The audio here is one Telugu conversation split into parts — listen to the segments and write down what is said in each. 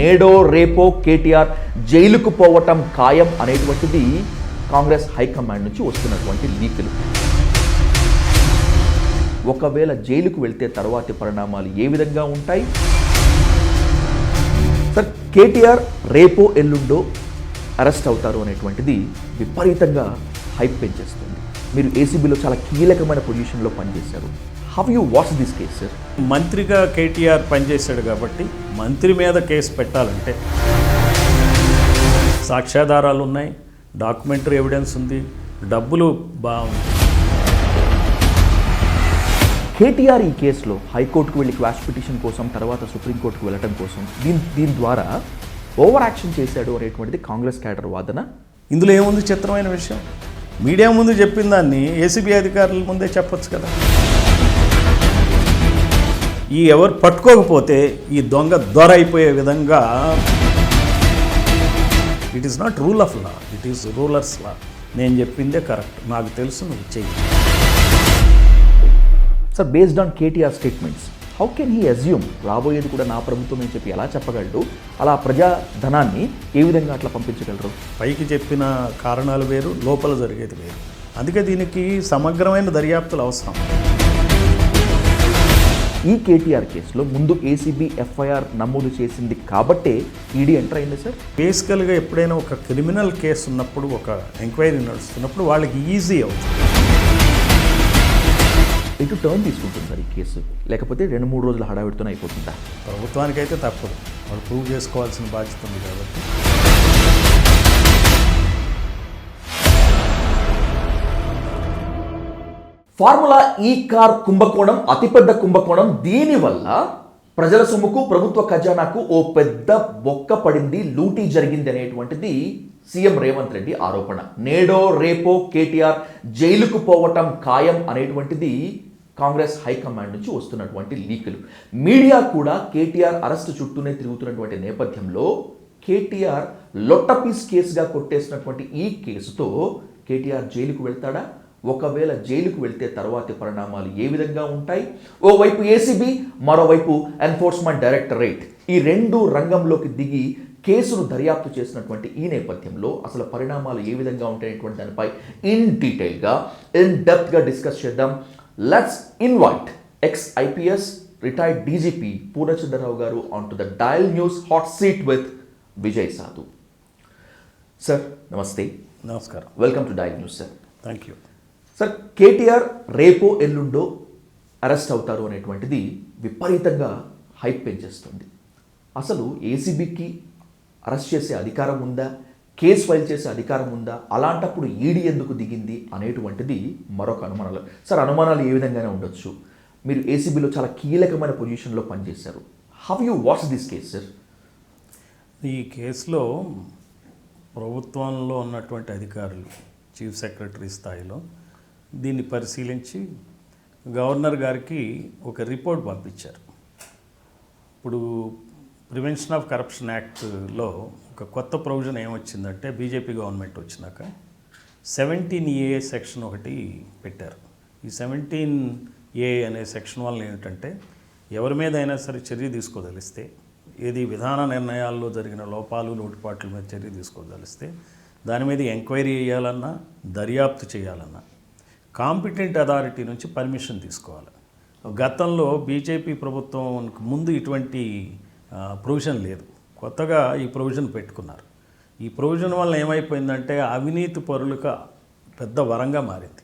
నేడో రేపో కేటీఆర్ జైలుకు పోవటం ఖాయం అనేటువంటిది కాంగ్రెస్ హైకమాండ్ నుంచి వస్తున్నటువంటి లీకులు. ఒకవేళ జైలుకు వెళ్తే తర్వాతి పరిణామాలు ఏ విధంగా ఉంటాయి? సార్, కేటీఆర్ రేపో ఎల్లుండో అరెస్ట్ అవుతారు అనేటువంటిది విపరీతంగా హైప్ పెంచేస్తుంది. మీరు ఏసీబీలో చాలా కీలకమైన పొజిషన్లో పనిచేశారు. How you watch this case sir? మంత్రిగా కేటీఆర్ పనిచేశాడు కాబట్టి మంత్రి మీద కేసు పెట్టాలంటే సాక్ష్యాధారాలు ఉన్నాయి, డాక్యుమెంటరీ ఎవిడెన్స్ ఉంది, డబ్బులు బాగుంది. కేటీఆర్ ఈ కేసులో హైకోర్టుకు వెళ్ళి క్వాష్ పిటిషన్ కోసం, తర్వాత సుప్రీంకోర్టుకు వెళ్ళటం కోసం దీని ద్వారా ఓవర్ యాక్షన్ చేశాడు అనేటువంటిది కాంగ్రెస్ క్యాడర్ వాదన. ఇందులో ఏముంది చిత్రమైన విషయం? మీడియా ముందు చెప్పిన దాన్ని ఏసీబీ అధికారుల ముందే చెప్పొచ్చు కదా. ఈ ఎవరు పట్టుకోకపోతే ఈ దొర అయిపోయే విధంగా it is not rule of law, it is rulers law. నేను చెప్పిందే కరెక్ట్, నాకు తెలుసు, నువ్వు చెయ్యి. Sir, based on KTR statements, how can he assume రాబోయేది కూడా నా ప్రభుత్వం అని చెప్పి ఎలా చెప్పగలడు? అలా ప్రజా ధనాన్ని ఏ విధంగా అట్లా పంపించగలరు? పైకి చెప్పిన కారణాలు వేరు, లోపల జరిగేది వేరు. అందుకే దీనికి సమగ్రమైన దర్యాప్తులు అవసరం. ఈ కేటీఆర్ కేసులో ముందు ఏసీబీ ఎఫ్ఐఆర్ నమోదు చేసింది కాబట్టే ఈడీ ఎంటర్ అయింది సార్. బేసికల్గా ఎప్పుడైనా ఒక క్రిమినల్ కేసు ఉన్నప్పుడు, ఒక ఎంక్వైరీ నడుస్తున్నప్పుడు వాళ్ళకి ఈజీ అవుతుంది. ఇటు టర్న్ తీసుకుంటుంది సార్ ఈ కేసు, లేకపోతే 2-3 రోజుల హడావిడితోనే అయిపోతుందా? ప్రభుత్వానికైతే తప్పదు, వాళ్ళు ప్రూవ్ చేసుకోవాల్సిన బాధ్యత ఉంది కాబట్టి. ఫార్ములా ఈ కార్ కుంభకోణం అతిపెద్ద కుంభకోణం. దీనివల్ల ప్రజల సొమ్ముకు, ప్రభుత్వ ఖజానాకు ఓ పెద్ద బొక్క పడింది, లూటీ జరిగింది అనేటువంటిది సీఎం రేవంత్ రెడ్డి ఆరోపణ. నేడో రేపో కేటీఆర్ జైలుకు పోవటం ఖాయం అనేటువంటిది కాంగ్రెస్ హైకమాండ్ నుంచి వస్తున్నటువంటి లీకులు. మీడియా కూడా కేటీఆర్ అరెస్టు చుట్టూనే తిరుగుతున్నటువంటి నేపథ్యంలో కేటీఆర్ లొట్టపీస్ కేసుగా కొట్టేసినటువంటి ఈ కేసుతో కేటీఆర్ జైలుకు వెళ్తాడా? ఒకవేళ జైలుకు వెళ్తే తర్వాతి పరిణామాలు ఏ విధంగా ఉంటాయి? ఓవైపు ఏసీబీ, మరోవైపు ఎన్ఫోర్స్మెంట్ డైరెక్టరేట్, ఈ రెండు రంగంలోకి దిగి కేసును దర్యాప్తు చేసినటువంటి ఈ నేపథ్యంలో అసలు పరిణామాలు ఏ విధంగా ఉంటాయనేటువంటి దానిపై ఇన్ డీటెయిల్గా, ఇన్ డెప్త్గా డిస్కస్ చేద్దాం. Let's invite ex IPS retired DGP Purnachandra Rao గారు on to the dial news hot seat with Vijay Sadhu. Sir నమస్తే. నమస్కారం. Welcome to dial news sir. Thank you. Sir, KTR రేపో ఎల్లుండో అరెస్ట్ అవుతారు అనేటువంటిది విపరీతంగా హైప్ పెంచేస్తుంది. అసలు ఏసీబీకి అరెస్ట్ చేసే అధికారం ఉందా? కేసు ఫైల్ చేసే అధికారం ఉందా? అలాంటప్పుడు ఈడీ ఎందుకు దిగింది అనేటువంటిది మరొక అనుమానాలు. సార్, అనుమానాలు ఏ విధంగానే ఉండొచ్చు. మీరు ఏసీబీలో చాలా కీలకమైన పొజిషన్లో పనిచేశారు. How you watch this case sir? ఈ కేసులో ప్రభుత్వంలో ఉన్నటువంటి అధికారులు, చీఫ్ సెక్రటరీ స్థాయిలో దీన్ని పరిశీలించి గవర్నర్ గారికి ఒక రిపోర్ట్ పంపించారు. ఇప్పుడు ప్రివెన్షన్ ఆఫ్ కరప్షన్ యాక్ట్లో ఒక కొత్త ప్రొవిజన్ ఏమొచ్చిందంటే, బీజేపీ గవర్నమెంట్ వచ్చినాక 17A సెక్షన్ ఒకటి పెట్టారు. ఈ 17A అనే సెక్షన్ వల్ల ఏమిటంటే, ఎవరి మీద అయినా సరే చర్య తీసుకోదలిస్తే, ఏది విధాన నిర్ణయాల్లో జరిగిన లోపాలు, లోటుపాట్ల మీద చర్య తీసుకోదలిస్తే, దాని మీద ఎంక్వైరీ చేయాలన్నా, దర్యాప్తు చేయాలన్నా కాంపిటెంట్ అథారిటీ నుంచి పర్మిషన్ తీసుకోవాలి. గతంలో బీజేపీ ప్రభుత్వం ముందు ఇటువంటి ప్రొవిజన్ లేదు, కొత్తగా ఈ ప్రొవిజన్ పెట్టుకున్నారు. ఈ ప్రొవిజన్ వల్ల ఏమైపోయిందంటే అవినీతి పరులకు పెద్ద వరంగా మారింది.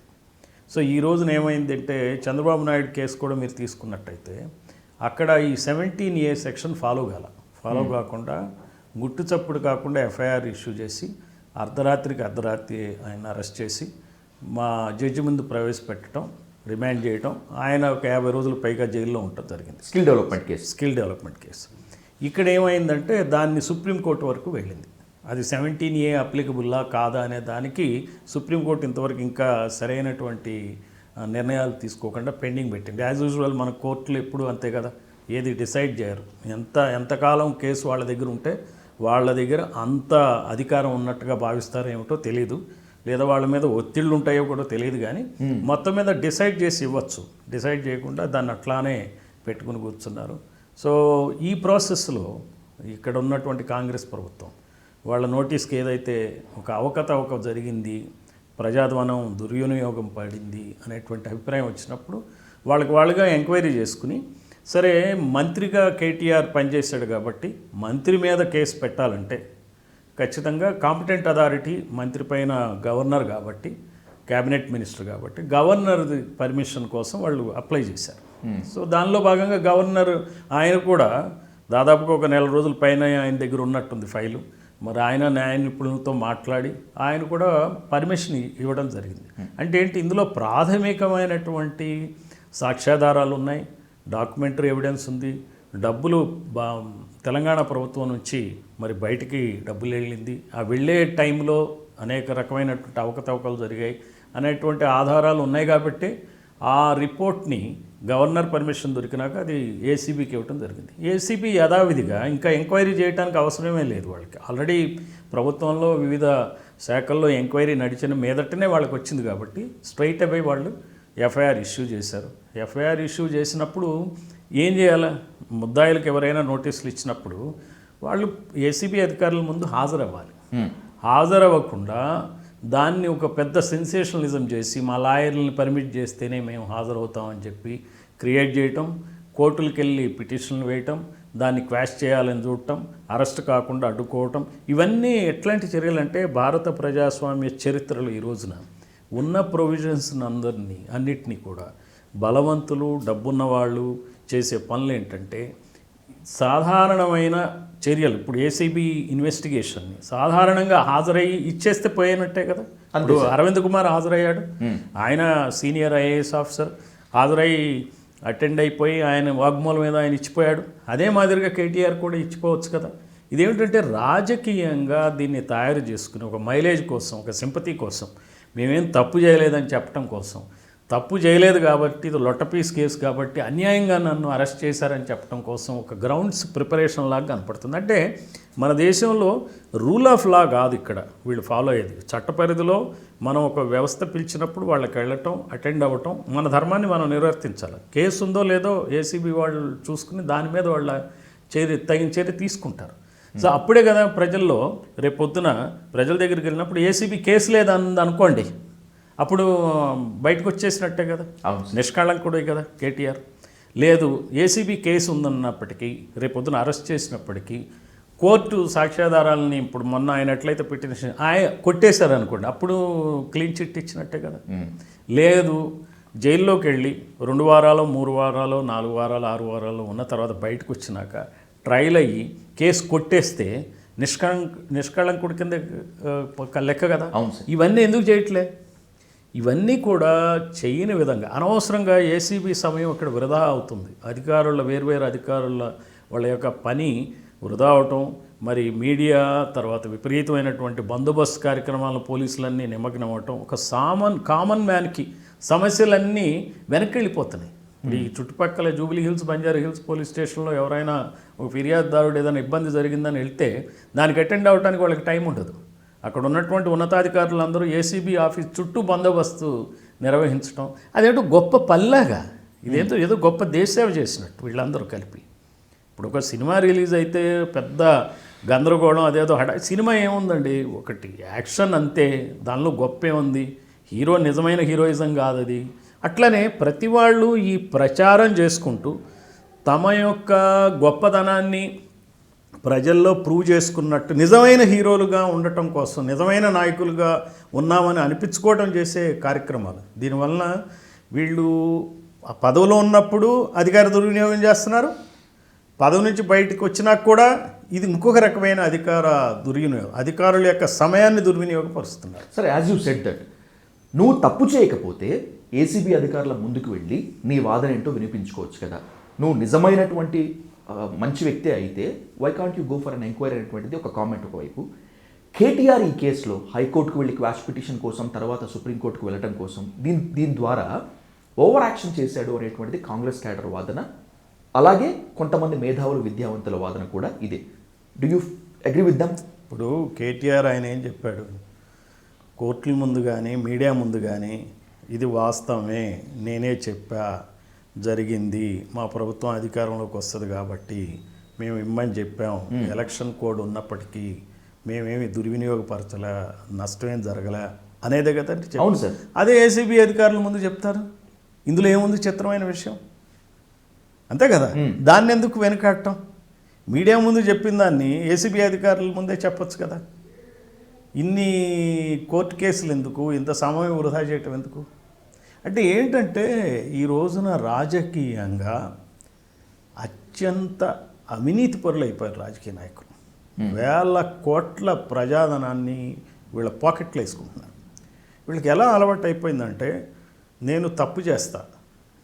సో ఈ రోజున ఏమైందంటే, చంద్రబాబు నాయుడు కేసు కూడా మీరు తీసుకున్నట్టయితే అక్కడ ఈ 17A సెక్షన్ ఫాలో కాకుండా గుట్టు చప్పుడు కాకుండా ఎఫ్ఐఆర్ ఇష్యూ చేసి అర్ధరాత్రి ఆయన అరెస్ట్ చేసి మా జడ్జి ముందు ప్రవేశపెట్టడం, రిమాండ్ చేయడం, ఆయన ఒక 50 రోజులు పైగా జైల్లో ఉండటం జరిగింది. Skill development case. ఇక్కడ ఏమైందంటే దాన్ని సుప్రీంకోర్టు వరకు వెళ్ళింది. అది 17A అప్లికబుల్లా కాదా అనే దానికి సుప్రీంకోర్టు ఇంతవరకు ఇంకా సరైనటువంటి నిర్ణయాలు తీసుకోకుండా పెండింగ్ పెట్టింది. యాజ్ యూజువల్ మన కోర్టులు ఎప్పుడు అంతే కదా, ఏది డిసైడ్ చేయరు. ఎంతకాలం కేసు వాళ్ళ దగ్గర ఉంటే వాళ్ళ దగ్గర అంత అధికారం ఉన్నట్టుగా భావిస్తారో ఏమిటో తెలియదు, లేదా వాళ్ళ మీద ఒత్తిళ్ళు ఉంటాయో కూడా తెలియదు. కానీ మొత్తం మీద డిసైడ్ చేసి ఇవ్వచ్చు, డిసైడ్ చేయకుండా దాన్ని అట్లానే పెట్టుకుని కూర్చున్నారు. సో ఈ ప్రాసెస్లో ఇక్కడ ఉన్నటువంటి కాంగ్రెస్ ప్రభుత్వం వాళ్ళ నోటీస్కి ఏదైతే ఒక అవకతవక జరిగింది, ప్రజాధనం దుర్వినియోగం పడింది అనేటువంటి అభిప్రాయం వచ్చినప్పుడు వాళ్ళుగా ఎంక్వైరీ చేసుకుని, సరే మంత్రిగా కేటీఆర్ పనిచేశాడు కాబట్టి మంత్రి మీద కేసు పెట్టాలంటే ఖచ్చితంగా కాంపిటెంట్ అథారిటీ మంత్రి పైన గవర్నర్ కాబట్టి, క్యాబినెట్ మినిస్టర్ కాబట్టి గవర్నర్ పర్మిషన్ కోసం వాళ్ళు అప్లై చేశారు. సో దానిలో భాగంగా గవర్నర్ ఆయన కూడా దాదాపుగా ఒక నెల రోజుల పైన ఆయన దగ్గర ఉన్నట్టుంది ఫైలు. మరి ఆయన న్యాయ నిపుణులతో మాట్లాడి ఆయన కూడా పర్మిషన్ ఇవ్వడం జరిగింది. అంటే ఏంటి, ఇందులో ప్రాథమికమైనటువంటి సాక్ష్యాధారాలు ఉన్నాయి, డాక్యుమెంటరీ ఎవిడెన్స్ ఉంది, డబ్బులు తెలంగాణ ప్రభుత్వం నుంచి మరి బయటికి డబ్బులు వెళ్ళింది, ఆ వెళ్ళే టైంలో అనేక రకమైనటువంటి అవకతవకలు జరిగాయి అనేటువంటి ఆధారాలు ఉన్నాయి. కాబట్టి ఆ రిపోర్ట్ని గవర్నర్ పర్మిషన్ దొరికినాక అది ఏసీబీకి ఇవ్వడం జరిగింది. ఏసీబీ యథావిధిగా ఇంకా ఎంక్వైరీ చేయడానికి అవసరమే లేదు, వాళ్ళకి ఆల్రెడీ ప్రభుత్వంలో వివిధ శాఖల్లో ఎంక్వైరీ నడిచిన మీదటనే వాళ్ళకి వచ్చింది కాబట్టి స్ట్రైట్ అవే వాళ్ళు ఎఫ్ఐఆర్ ఇష్యూ చేశారు. ఎఫ్ఐఆర్ ఇష్యూ చేసినప్పుడు ఏం చేయాలి, ముద్దాయిలకు ఎవరైనా నోటీసులు ఇచ్చినప్పుడు వాళ్ళు ఏసీబీ అధికారుల ముందు హాజరవ్వాలి. హాజరవ్వకుండా దాన్ని ఒక పెద్ద సెన్సేషనలిజం చేసి మా లాయర్లను పర్మిట్ చేస్తేనే మేము హాజరవుతామని చెప్పి క్రియేట్ చేయటం, కోర్టులకు వెళ్ళి పిటిషన్లు వేయటం, దాన్ని క్వాష్ చేయాలని చూడటం, అరెస్ట్ కాకుండా అడ్డుకోవటం, ఇవన్నీ ఎట్లాంటి చర్యలు అంటే భారత ప్రజాస్వామ్య చరిత్రలో ఈ రోజున ఉన్న ప్రొవిజన్స్ అన్నిటినీ కూడా బలవంతులు డబ్బున్న వాళ్ళు చేసే పనులు ఏంటంటే సాధారణమైన చర్యలు. ఇప్పుడు ఏసీబీ ఇన్వెస్టిగేషన్ని సాధారణంగా హాజరయ్యి ఇచ్చేస్తే పోయినట్టే కదా. ఇప్పుడు అరవింద్ కుమార్ హాజరయ్యాడు, ఆయన సీనియర్ ఐఏఎస్ ఆఫీసర్ హాజరయ్యి అటెండ్ అయిపోయి ఆయన వాగ్మూలం మీద ఆయన ఇచ్చిపోయాడు. అదే మాదిరిగా కేటీఆర్ కూడా ఇచ్చిపోవచ్చు కదా. ఇదేమిటంటే రాజకీయంగా దీన్ని తయారు చేసుకుని ఒక మైలేజ్ కోసం, ఒక సింపతి కోసం, మేమేం తప్పు చేయలేదని చెప్పడం కోసం, తప్పు చేయలేదు కాబట్టి ఇది లొట్టపీస్ కేసు కాబట్టి అన్యాయంగా నన్ను అరెస్ట్ చేశారని చెప్పడం కోసం ఒక గ్రౌండ్స్ ప్రిపరేషన్ లాగా కనపడుతుంది. అంటే మన దేశంలో రూల్ ఆఫ్ లా కాదు ఇక్కడ వీళ్ళు ఫాలో అయ్యేది. చట్ట పరిధిలో మనం ఒక వ్యవస్థ పిలిచినప్పుడు వాళ్ళకి వెళ్ళటం, అటెండ్ అవ్వటం, మన ధర్మాన్ని మనం నిర్వర్తించాలి. కేసు ఉందో లేదో ఏసీబీ వాళ్ళు చూసుకుని దాని మీద వాళ్ళ తగిన చర్య తీసుకుంటారు. సో అప్పుడే కదా ప్రజల్లో రేపు పొద్దున ప్రజల దగ్గరికి వెళ్ళినప్పుడు ఏసీబీ కేసు లేదని అనుకోండి, అప్పుడు బయటకు వచ్చేసినట్టే కదా, నిష్కళంకుడే కదా కేటీఆర్. లేదు, ఏసీబీ కేసు ఉందన్నప్పటికీ రేపొద్దున అరెస్ట్ చేసినప్పటికీ కోర్టు సాక్ష్యాధారాలని ఇప్పుడు మొన్న ఆయన ఎట్లయితే పిటిషన్ ఆయన కొట్టేశారు అనుకోండి, అప్పుడు క్లీన్ చిట్ ఇచ్చినట్టే కదా. లేదు, జైల్లోకి వెళ్ళి 2 వారాలు 3 వారాలు 4 వారాలు 6 వారాలు ఉన్న తర్వాత బయటకు వచ్చినాక ట్రయల్ అయ్యి కేసు కొట్టేస్తే నిష్కళంకుడి కింద లెక్క కదా. ఇవన్నీ ఎందుకు చేయట్లే? ఇవన్నీ కూడా చేయని విధంగా అనవసరంగా ఏసీబీ సమయం ఇక్కడ వృధా అవుతుంది. వేర్వేరు అధికారుల వాళ్ళ యొక్క పని వృధా అవటం, మరి మీడియా తర్వాత విపరీతమైనటువంటి బందోబస్తు కార్యక్రమాలను పోలీసులన్నీ నిమగ్నం అవటం, ఒక కామన్ మ్యాన్కి సమస్యలన్నీ వెనక్కి వెళ్ళిపోతున్నాయి. ఇప్పుడు ఈ చుట్టుపక్కల Jubilee hills, Banjara hills police స్టేషన్లో ఎవరైనా ఒక ఫిర్యాదుదారుడు ఏదైనా ఇబ్బంది జరిగిందని వెళ్తే దానికి అటెండ్ అవ్వడానికి వాళ్ళకి టైం ఉండదు. అక్కడ ఉన్నటువంటి ఉన్నతాధికారులందరూ ఏసీబీ ఆఫీస్ చుట్టూ బందోబస్తు నిర్వహించడం అదేంటో గొప్ప పల్లాగా, ఇదేంటో ఏదో గొప్ప దేశసేవ చేసినట్టు వీళ్ళందరూ కలిపి. ఇప్పుడు ఒక సినిమా రిలీజ్ అయితే పెద్ద గందరగోళం, అదేదో సినిమా ఏముందండి, ఒకటి యాక్షన్ అంతే, దానిలో గొప్ప ఏముంది, హీరో నిజమైన హీరోయిజం కాదు అది. అట్లనే ప్రతి వాళ్ళు ఈ ప్రచారం చేసుకుంటూ తమ యొక్క గొప్పతనాన్ని ప్రజల్లో ప్రూవ్ చేసుకున్నట్టు నిజమైన హీరోలుగా ఉండటం కోసం, నిజమైన నాయకులుగా ఉన్నామని అనిపించుకోవడం చేసే కార్యక్రమాలు. దీనివల్ల వీళ్ళు పదవిలో ఉన్నప్పుడు అధికార దుర్వినియోగం చేస్తున్నారు, పదవి నుంచి బయటకు వచ్చినాక కూడా ఇది ఇంకొక రకమైన అధికార దుర్వినియోగం, అధికారుల యొక్క సమయాన్ని దుర్వినియోగపరుస్తున్నారు. సరే, యాజ్ యూ సెడ్ దట్ నువ్వు తప్పు చేయకపోతే ఏసీబీ అధికారుల ముందుకు వెళ్ళి నీ వాదన ఏంటో వినిపించుకోవచ్చు కదా. నువ్వు నిజమైనటువంటి మంచి వ్యక్తి అయితే why can't you go for an enquiry అనేటువంటిది ఒక కామెంట్ ఒకవైపు. కేటీఆర్ ఈ కేసులో హైకోర్టుకు వెళ్ళి క్వాష్ పిటిషన్ కోసం, తర్వాత సుప్రీంకోర్టుకు వెళ్ళడం కోసం దీని ద్వారా ఓవర్ యాక్షన్ చేశాడు అనేటువంటిది కాంగ్రెస్ క్యాడర్ వాదన. అలాగే కొంతమంది మేధావులు, విద్యావంతుల వాదన కూడా ఇదే. Do you agree with them? ఇప్పుడు కేటీఆర్ ఆయన ఏం చెప్పాడు, కోర్టుల ముందు కానీ మీడియా ముందు కానీ ఇది వాస్తవమే, నేనే చెప్పా, జరిగింది, మా ప్రభుత్వం అధికారంలోకి వస్తుంది కాబట్టి మేము ఇమ్మని చెప్పాం, ఎలక్షన్ కోడ్ ఉన్నప్పటికీ మేమేమి దుర్వినియోగపరచలా, నష్టమేం జరగలా అనేదే కదండి చెప్పారు. అవును సార్. అదే ఏసీబీ అధికారుల ముందు చెప్తారు. ఇందులో ఏముంది చిత్రమైన విషయం? అంతే కదా. దాన్ని ఎందుకు వెనకాడటం? మీడియా ముందు చెప్పిన దాన్ని ఏసీబీ అధికారుల ముందే చెప్పొచ్చు కదా. ఇన్ని కోర్టు కేసులు ఎందుకు, ఇంత సమయం వృధా చేయటం ఎందుకు? అంటే ఏంటంటే ఈ రోజున రాజకీయంగా అత్యంత అవినీతి పరులు అయిపోయారు రాజకీయ నాయకులు. వేల కోట్ల ప్రజాధనాన్ని వీళ్ళ పాకెట్లో వేసుకుంటున్నారు. వీళ్ళకి ఎలా అలవాటు అయిపోయిందంటే, నేను తప్పు చేస్తా,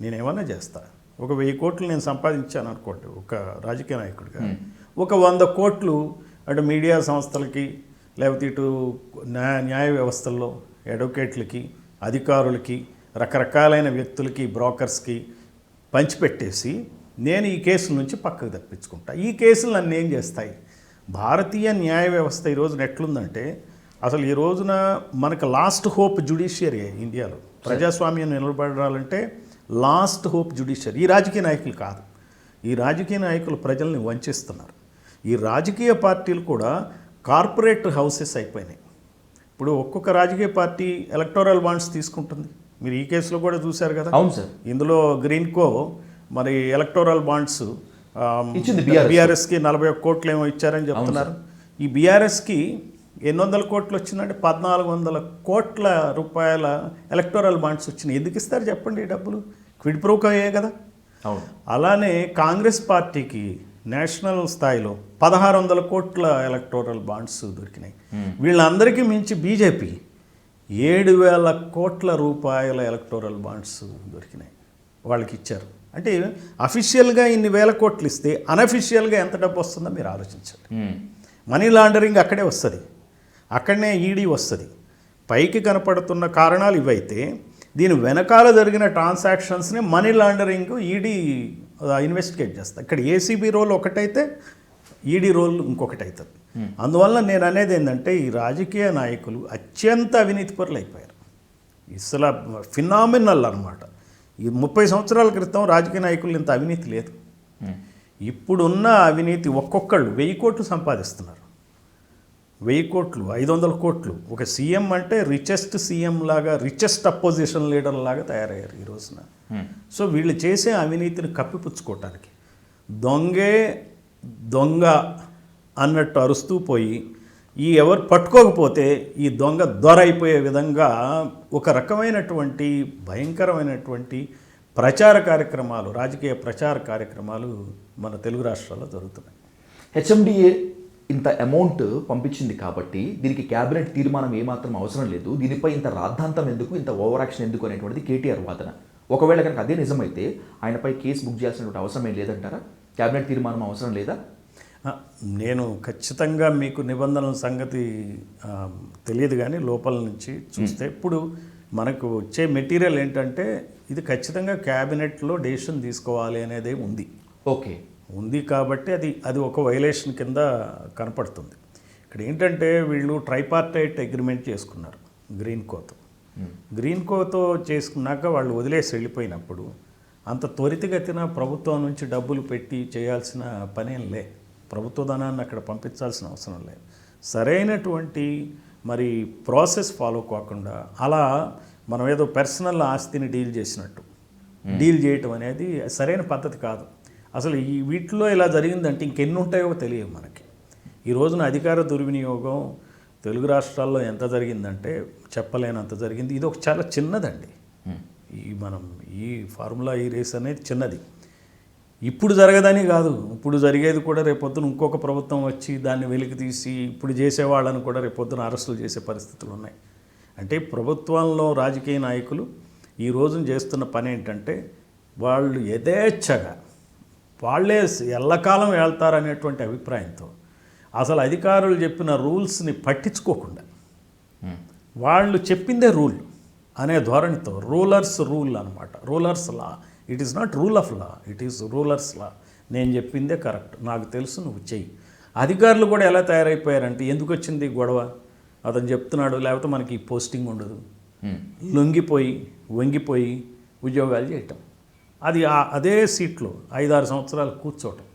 నేనేమన్నా చేస్తా, ఒక 1000 కోట్లు నేను సంపాదించాను అనుకోండి ఒక రాజకీయ నాయకుడిగా, ఒక 100 కోట్లు అటు మీడియా సంస్థలకి, లేకపోతే ఇటు న్యాయ వ్యవస్థల్లో అడ్వకేట్లకి, అధికారులకి, రకరకాలైన వ్యక్తులకి, బ్రోకర్స్కి పంచిపెట్టేసి నేను ఈ కేసుల నుంచి పక్కకు తప్పించుకుంటా. ఈ కేసులు నన్ను ఏం చేస్తాయి? భారతీయ న్యాయ వ్యవస్థ ఈ రోజున ఎట్లుందంటే, అసలు ఈ రోజున మనకు లాస్ట్ హోప్ జ్యుడిషియరీ ఇండియాలో. ప్రజాస్వామ్యం నిలబడాలంటే లాస్ట్ హోప్ జ్యుడిషియరీ. ఈ రాజకీయ నాయకులు కాదు. ఈ రాజకీయ నాయకులు ప్రజల్ని వంచిస్తున్నారు. ఈ రాజకీయ పార్టీలు కూడా కార్పొరేట్ హౌసెస్ అయిపోయినాయి. ఇప్పుడు ఒక్కొక్క రాజకీయ పార్టీ ఎలక్టోరల్ బాండ్స్ తీసుకుంటుంది. మీరు ఈ కేసులో కూడా చూశారు కదా. అవును సార్. ఇందులో గ్రీన్కో మరి ఎలక్టోరల్ బాండ్స్ ఇచ్చింది బీఆర్ఎస్కి 41 కోట్లు ఏమో ఇచ్చారని చెప్తున్నారు. ఈ బీఆర్ఎస్కి ఎన్ని వందల కోట్లు వచ్చిందంటే 1400 కోట్ల రూపాయల ఎలక్టోరల్ బాండ్స్ వచ్చినాయి. ఎందుకు ఇస్తారు చెప్పండి ఈ డబ్బులు? క్విడ్ ప్రో కో అయ్యాయి కదా. అవును. అలానే కాంగ్రెస్ పార్టీకి నేషనల్ స్థాయిలో 1600 కోట్ల ఎలక్టోరల్ బాండ్స్ దొరికినాయి. వీళ్ళందరికీ మించి బీజేపీ 7000 కోట్ల రూపాయల ఎలక్టోరల్ బాండ్స్ దొరికినాయి, వాళ్ళకి ఇచ్చారు. అంటే అఫీషియల్గా ఇన్ని వేల కోట్లు ఇస్తే అన్అఫీషియల్గా ఎంత డబ్బు వస్తుందో మీరు ఆలోచించండి. మనీ లాండరింగ్ అక్కడే వస్తుంది, అక్కడనే ఈడీ వస్తుంది. పైకి కనపడుతున్న కారణాలు ఇవైతే దీని వెనకాల జరిగిన ట్రాన్సాక్షన్స్ని మనీ లాండరింగ్ ఈడీ ఇన్వెస్టిగేట్ చేస్తుంది. ఇక్కడ ఏసీబీ రోల్ ఒకటైతే ఈడీ రోల్ ఇంకొకటి అవుతుంది. అందువల్ల నేను అనేది ఏంటంటే, ఈ రాజకీయ నాయకులు అత్యంత అవినీతి పరులు అయిపోయారు. అసలు ఫినామినల్ అన్నమాట. ఈ 30 సంవత్సరాల క్రితం రాజకీయ నాయకులు ఇంత అవినీతి లేదు. ఇప్పుడున్న అవినీతి ఒక్కొక్కళ్ళు 1000 కోట్లు సంపాదిస్తున్నారు. 1000 కోట్లు, 500 కోట్లు. ఒక సీఎం అంటే రిచెస్ట్ సీఎం లాగా, రిచెస్ట్ అపోజిషన్ లీడర్ లాగా తయారయ్యారు ఈ రోజున. సో వీళ్ళు చేసే అవినీతిని కప్పిపుచ్చుకోవటానికి దొంగే దొంగ అన్నట్టు అరుస్తూ పోయి, ఈ ఎవరు పట్టుకోకపోతే ఈ దొంగ దొర అయిపోయే విధంగా ఒక రకమైనటువంటి భయంకరమైనటువంటి ప్రచార కార్యక్రమాలు, రాజకీయ ప్రచార కార్యక్రమాలు మన తెలుగు రాష్ట్రాల్లో జరుగుతున్నాయి. హెచ్ఎండిఏ ఇంత అమౌంట్ పంపించింది కాబట్టి దీనికి క్యాబినెట్ తీర్మానం ఏమాత్రం అవసరం లేదు, దీనిపై ఇంత రాద్ధాంతం ఎందుకు, ఇంత ఓవర్ యాక్షన్ ఎందుకు అనేటువంటిది కేటీఆర్ వాదన. ఒకవేళ కనుక అదే నిజమైతే ఆయనపై కేసు బుక్ చేయాల్సినటువంటి అవసరం ఏం లేదంటారా? క్యాబినెట్ తీర్మానం అవసరం లేదా? నేను ఖచ్చితంగా మీకు నిబంధనల సంగతి తెలియదు, కానీ లోపల నుంచి చూస్తే ఇప్పుడు మనకు వచ్చే మెటీరియల్ ఏంటంటే, ఇది ఖచ్చితంగా క్యాబినెట్లో డెసిషన్ తీసుకోవాలి అనేది ఉంది. ఓకే, ఉంది కాబట్టి అది ఒక వైలేషన్ కింద కనపడుతుంది. ఇక్కడ ఏంటంటే, వీళ్ళు ట్రైపార్టైట్ అగ్రిమెంట్ చేసుకున్నారు గ్రీన్కోతో చేసుకున్నాక వాళ్ళు వదిలేసి వెళ్ళిపోయినప్పుడు అంత త్వరితగతిన ప్రభుత్వం నుంచి డబ్బులు పెట్టి చేయాల్సిన పనేం లే, ప్రభుత్వ ధనాన్ని అక్కడ పంపించాల్సిన అవసరం లేదు. సరైనటువంటి మరి ప్రాసెస్ ఫాలో కాకుండా అలా మనం ఏదో పర్సనల్ ఆస్తిని డీల్ చేసినట్టు డీల్ చేయటం అనేది సరైన పద్ధతి కాదు. అసలు ఈ వీటిలో ఇలా జరిగిందంటే ఇంకెన్ని ఉంటాయో తెలియదు మనకి. ఈ రోజున అధికార దుర్వినియోగం తెలుగు రాష్ట్రాల్లో ఎంత జరిగిందంటే చెప్పలేనంత జరిగింది. ఇది ఒక చాలా చిన్నదండి. ఈ ఫార్ములా ఈ రేస్ అనేది చిన్నది. ఇప్పుడు జరగదని కాదు, ఇప్పుడు జరిగేది కూడా రేపొద్దున ఇంకొక ప్రభుత్వం వచ్చి దాన్ని వెలికి తీసి ఇప్పుడు చేసేవాళ్ళని కూడా రేపొద్దున అరెస్టులు చేసే పరిస్థితులు ఉన్నాయి. అంటే ప్రభుత్వంలో రాజకీయ నాయకులు ఈ రోజున చేస్తున్న పని ఏంటంటే, వాళ్ళు యథేచ్ఛగా వాళ్ళే ఎల్లకాలం వెళ్తారనేటువంటి అభిప్రాయంతో అసలు అధికారులు చెప్పిన రూల్స్ని పట్టించుకోకుండా వాళ్ళు చెప్పిందే రూల్ అనే ధోరణితో రూలర్స్ రూల్ అనమాట, rulers law. It is not rule of law, it is rulers law. నేను చెప్పిందే కరెక్ట్, నాకు తెలుసు, నువ్వు చెయ్యి. అధికారులు కూడా ఎలా తయారైపోయారంటే, ఎందుకు వచ్చింది గొడవ, అతను చెప్తున్నాడు లేకపోతే మనకి పోస్టింగ్ ఉండదు, లొంగిపోయి వంగిపోయి ఉద్యోగాలు చేయటం, అది అదే సీట్లో 5-6 సంవత్సరాలు కూర్చోవటం.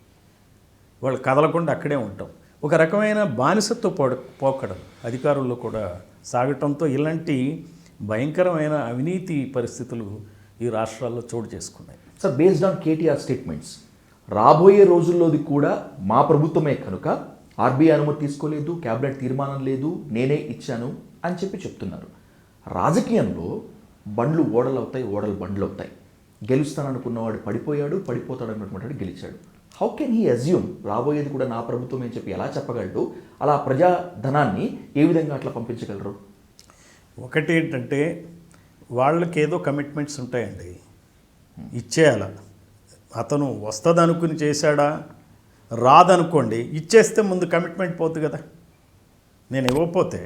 వాళ్ళు కదలకుండా అక్కడే ఉంటాం. ఒక రకమైన బానిసత్వ పోకడం అధికారుల్లో కూడా సాగటంతో ఇలాంటి భయంకరమైన అవినీతి పరిస్థితులు ఈ రాష్ట్రాల్లో చోటు చేసుకున్నాయి. Sir, based on KTR statements, రాబోయే రోజుల్లోది కూడా మా ప్రభుత్వమే కనుక ఆర్బీఐ అనుమతి తీసుకోలేదు, క్యాబినెట్ తీర్మానం లేదు, నేనే ఇచ్చాను అని చెప్తున్నారు. రాజకీయంలో బండ్లు ఓడలు అవుతాయి, ఓడలు బండ్లు అవుతాయి. గెలుస్తాననుకున్నవాడు పడిపోయాడు, పడిపోతాడు అనుకున్నవాడు గెలిచాడు. హౌ కెన్ హీ అజ్యూమ్ రాబోయేది కూడా నా ప్రభుత్వం అని చెప్పి ఎలా చెప్పగలడు? అలా ప్రజాధనాన్ని ఏ విధంగా అట్లా పంపించగలరు? ఒకటి ఏంటంటే వాళ్ళకి ఏదో కమిట్మెంట్స్ ఉంటాయండి, ఇచ్చేయాల. అతను వస్తుంది అనుకుని చేశాడా, రాదనుకోండి ఇచ్చేస్తే ముందు కమిట్మెంట్ పోతుంది కదా. నేను ఇవ్వకపోతే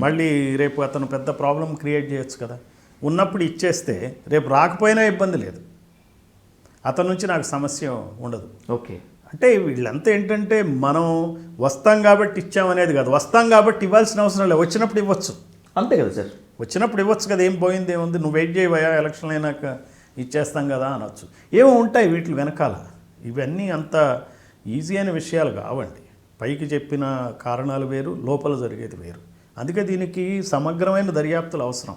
మళ్ళీ రేపు అతను పెద్ద ప్రాబ్లం క్రియేట్ చేయొచ్చు కదా. ఉన్నప్పుడు ఇచ్చేస్తే రేపు రాకపోయినా ఇబ్బంది లేదు, అతని నుంచి నాకు సమస్య ఉండదు. ఓకే, అంటే వీళ్ళంతా ఏంటంటే మనం వస్తాం కాబట్టి ఇచ్చామనేది కాదు, వస్తాం కాబట్టి ఇవ్వాల్సిన అవసరం లేదు, వచ్చినప్పుడు ఇవ్వచ్చు. అంతే కదా సార్, వచ్చినప్పుడు ఇవ్వచ్చు కదా, ఏం పోయింది ఏముంది, నువ్వు వెయిట్ చేయవయా ఎలక్షన్ అయినాక ఇచ్చేస్తాం కదా అనొచ్చు. ఏమో ఉంటాయి వీటి వెనకాల. ఇవన్నీ అంత ఈజీ అయిన విషయాలు కావండి. పైకి చెప్పిన కారణాలు వేరు, లోపల జరిగేది వేరు. అందుకే దీనికి సమగ్రమైన దర్యాప్తులు అవసరం.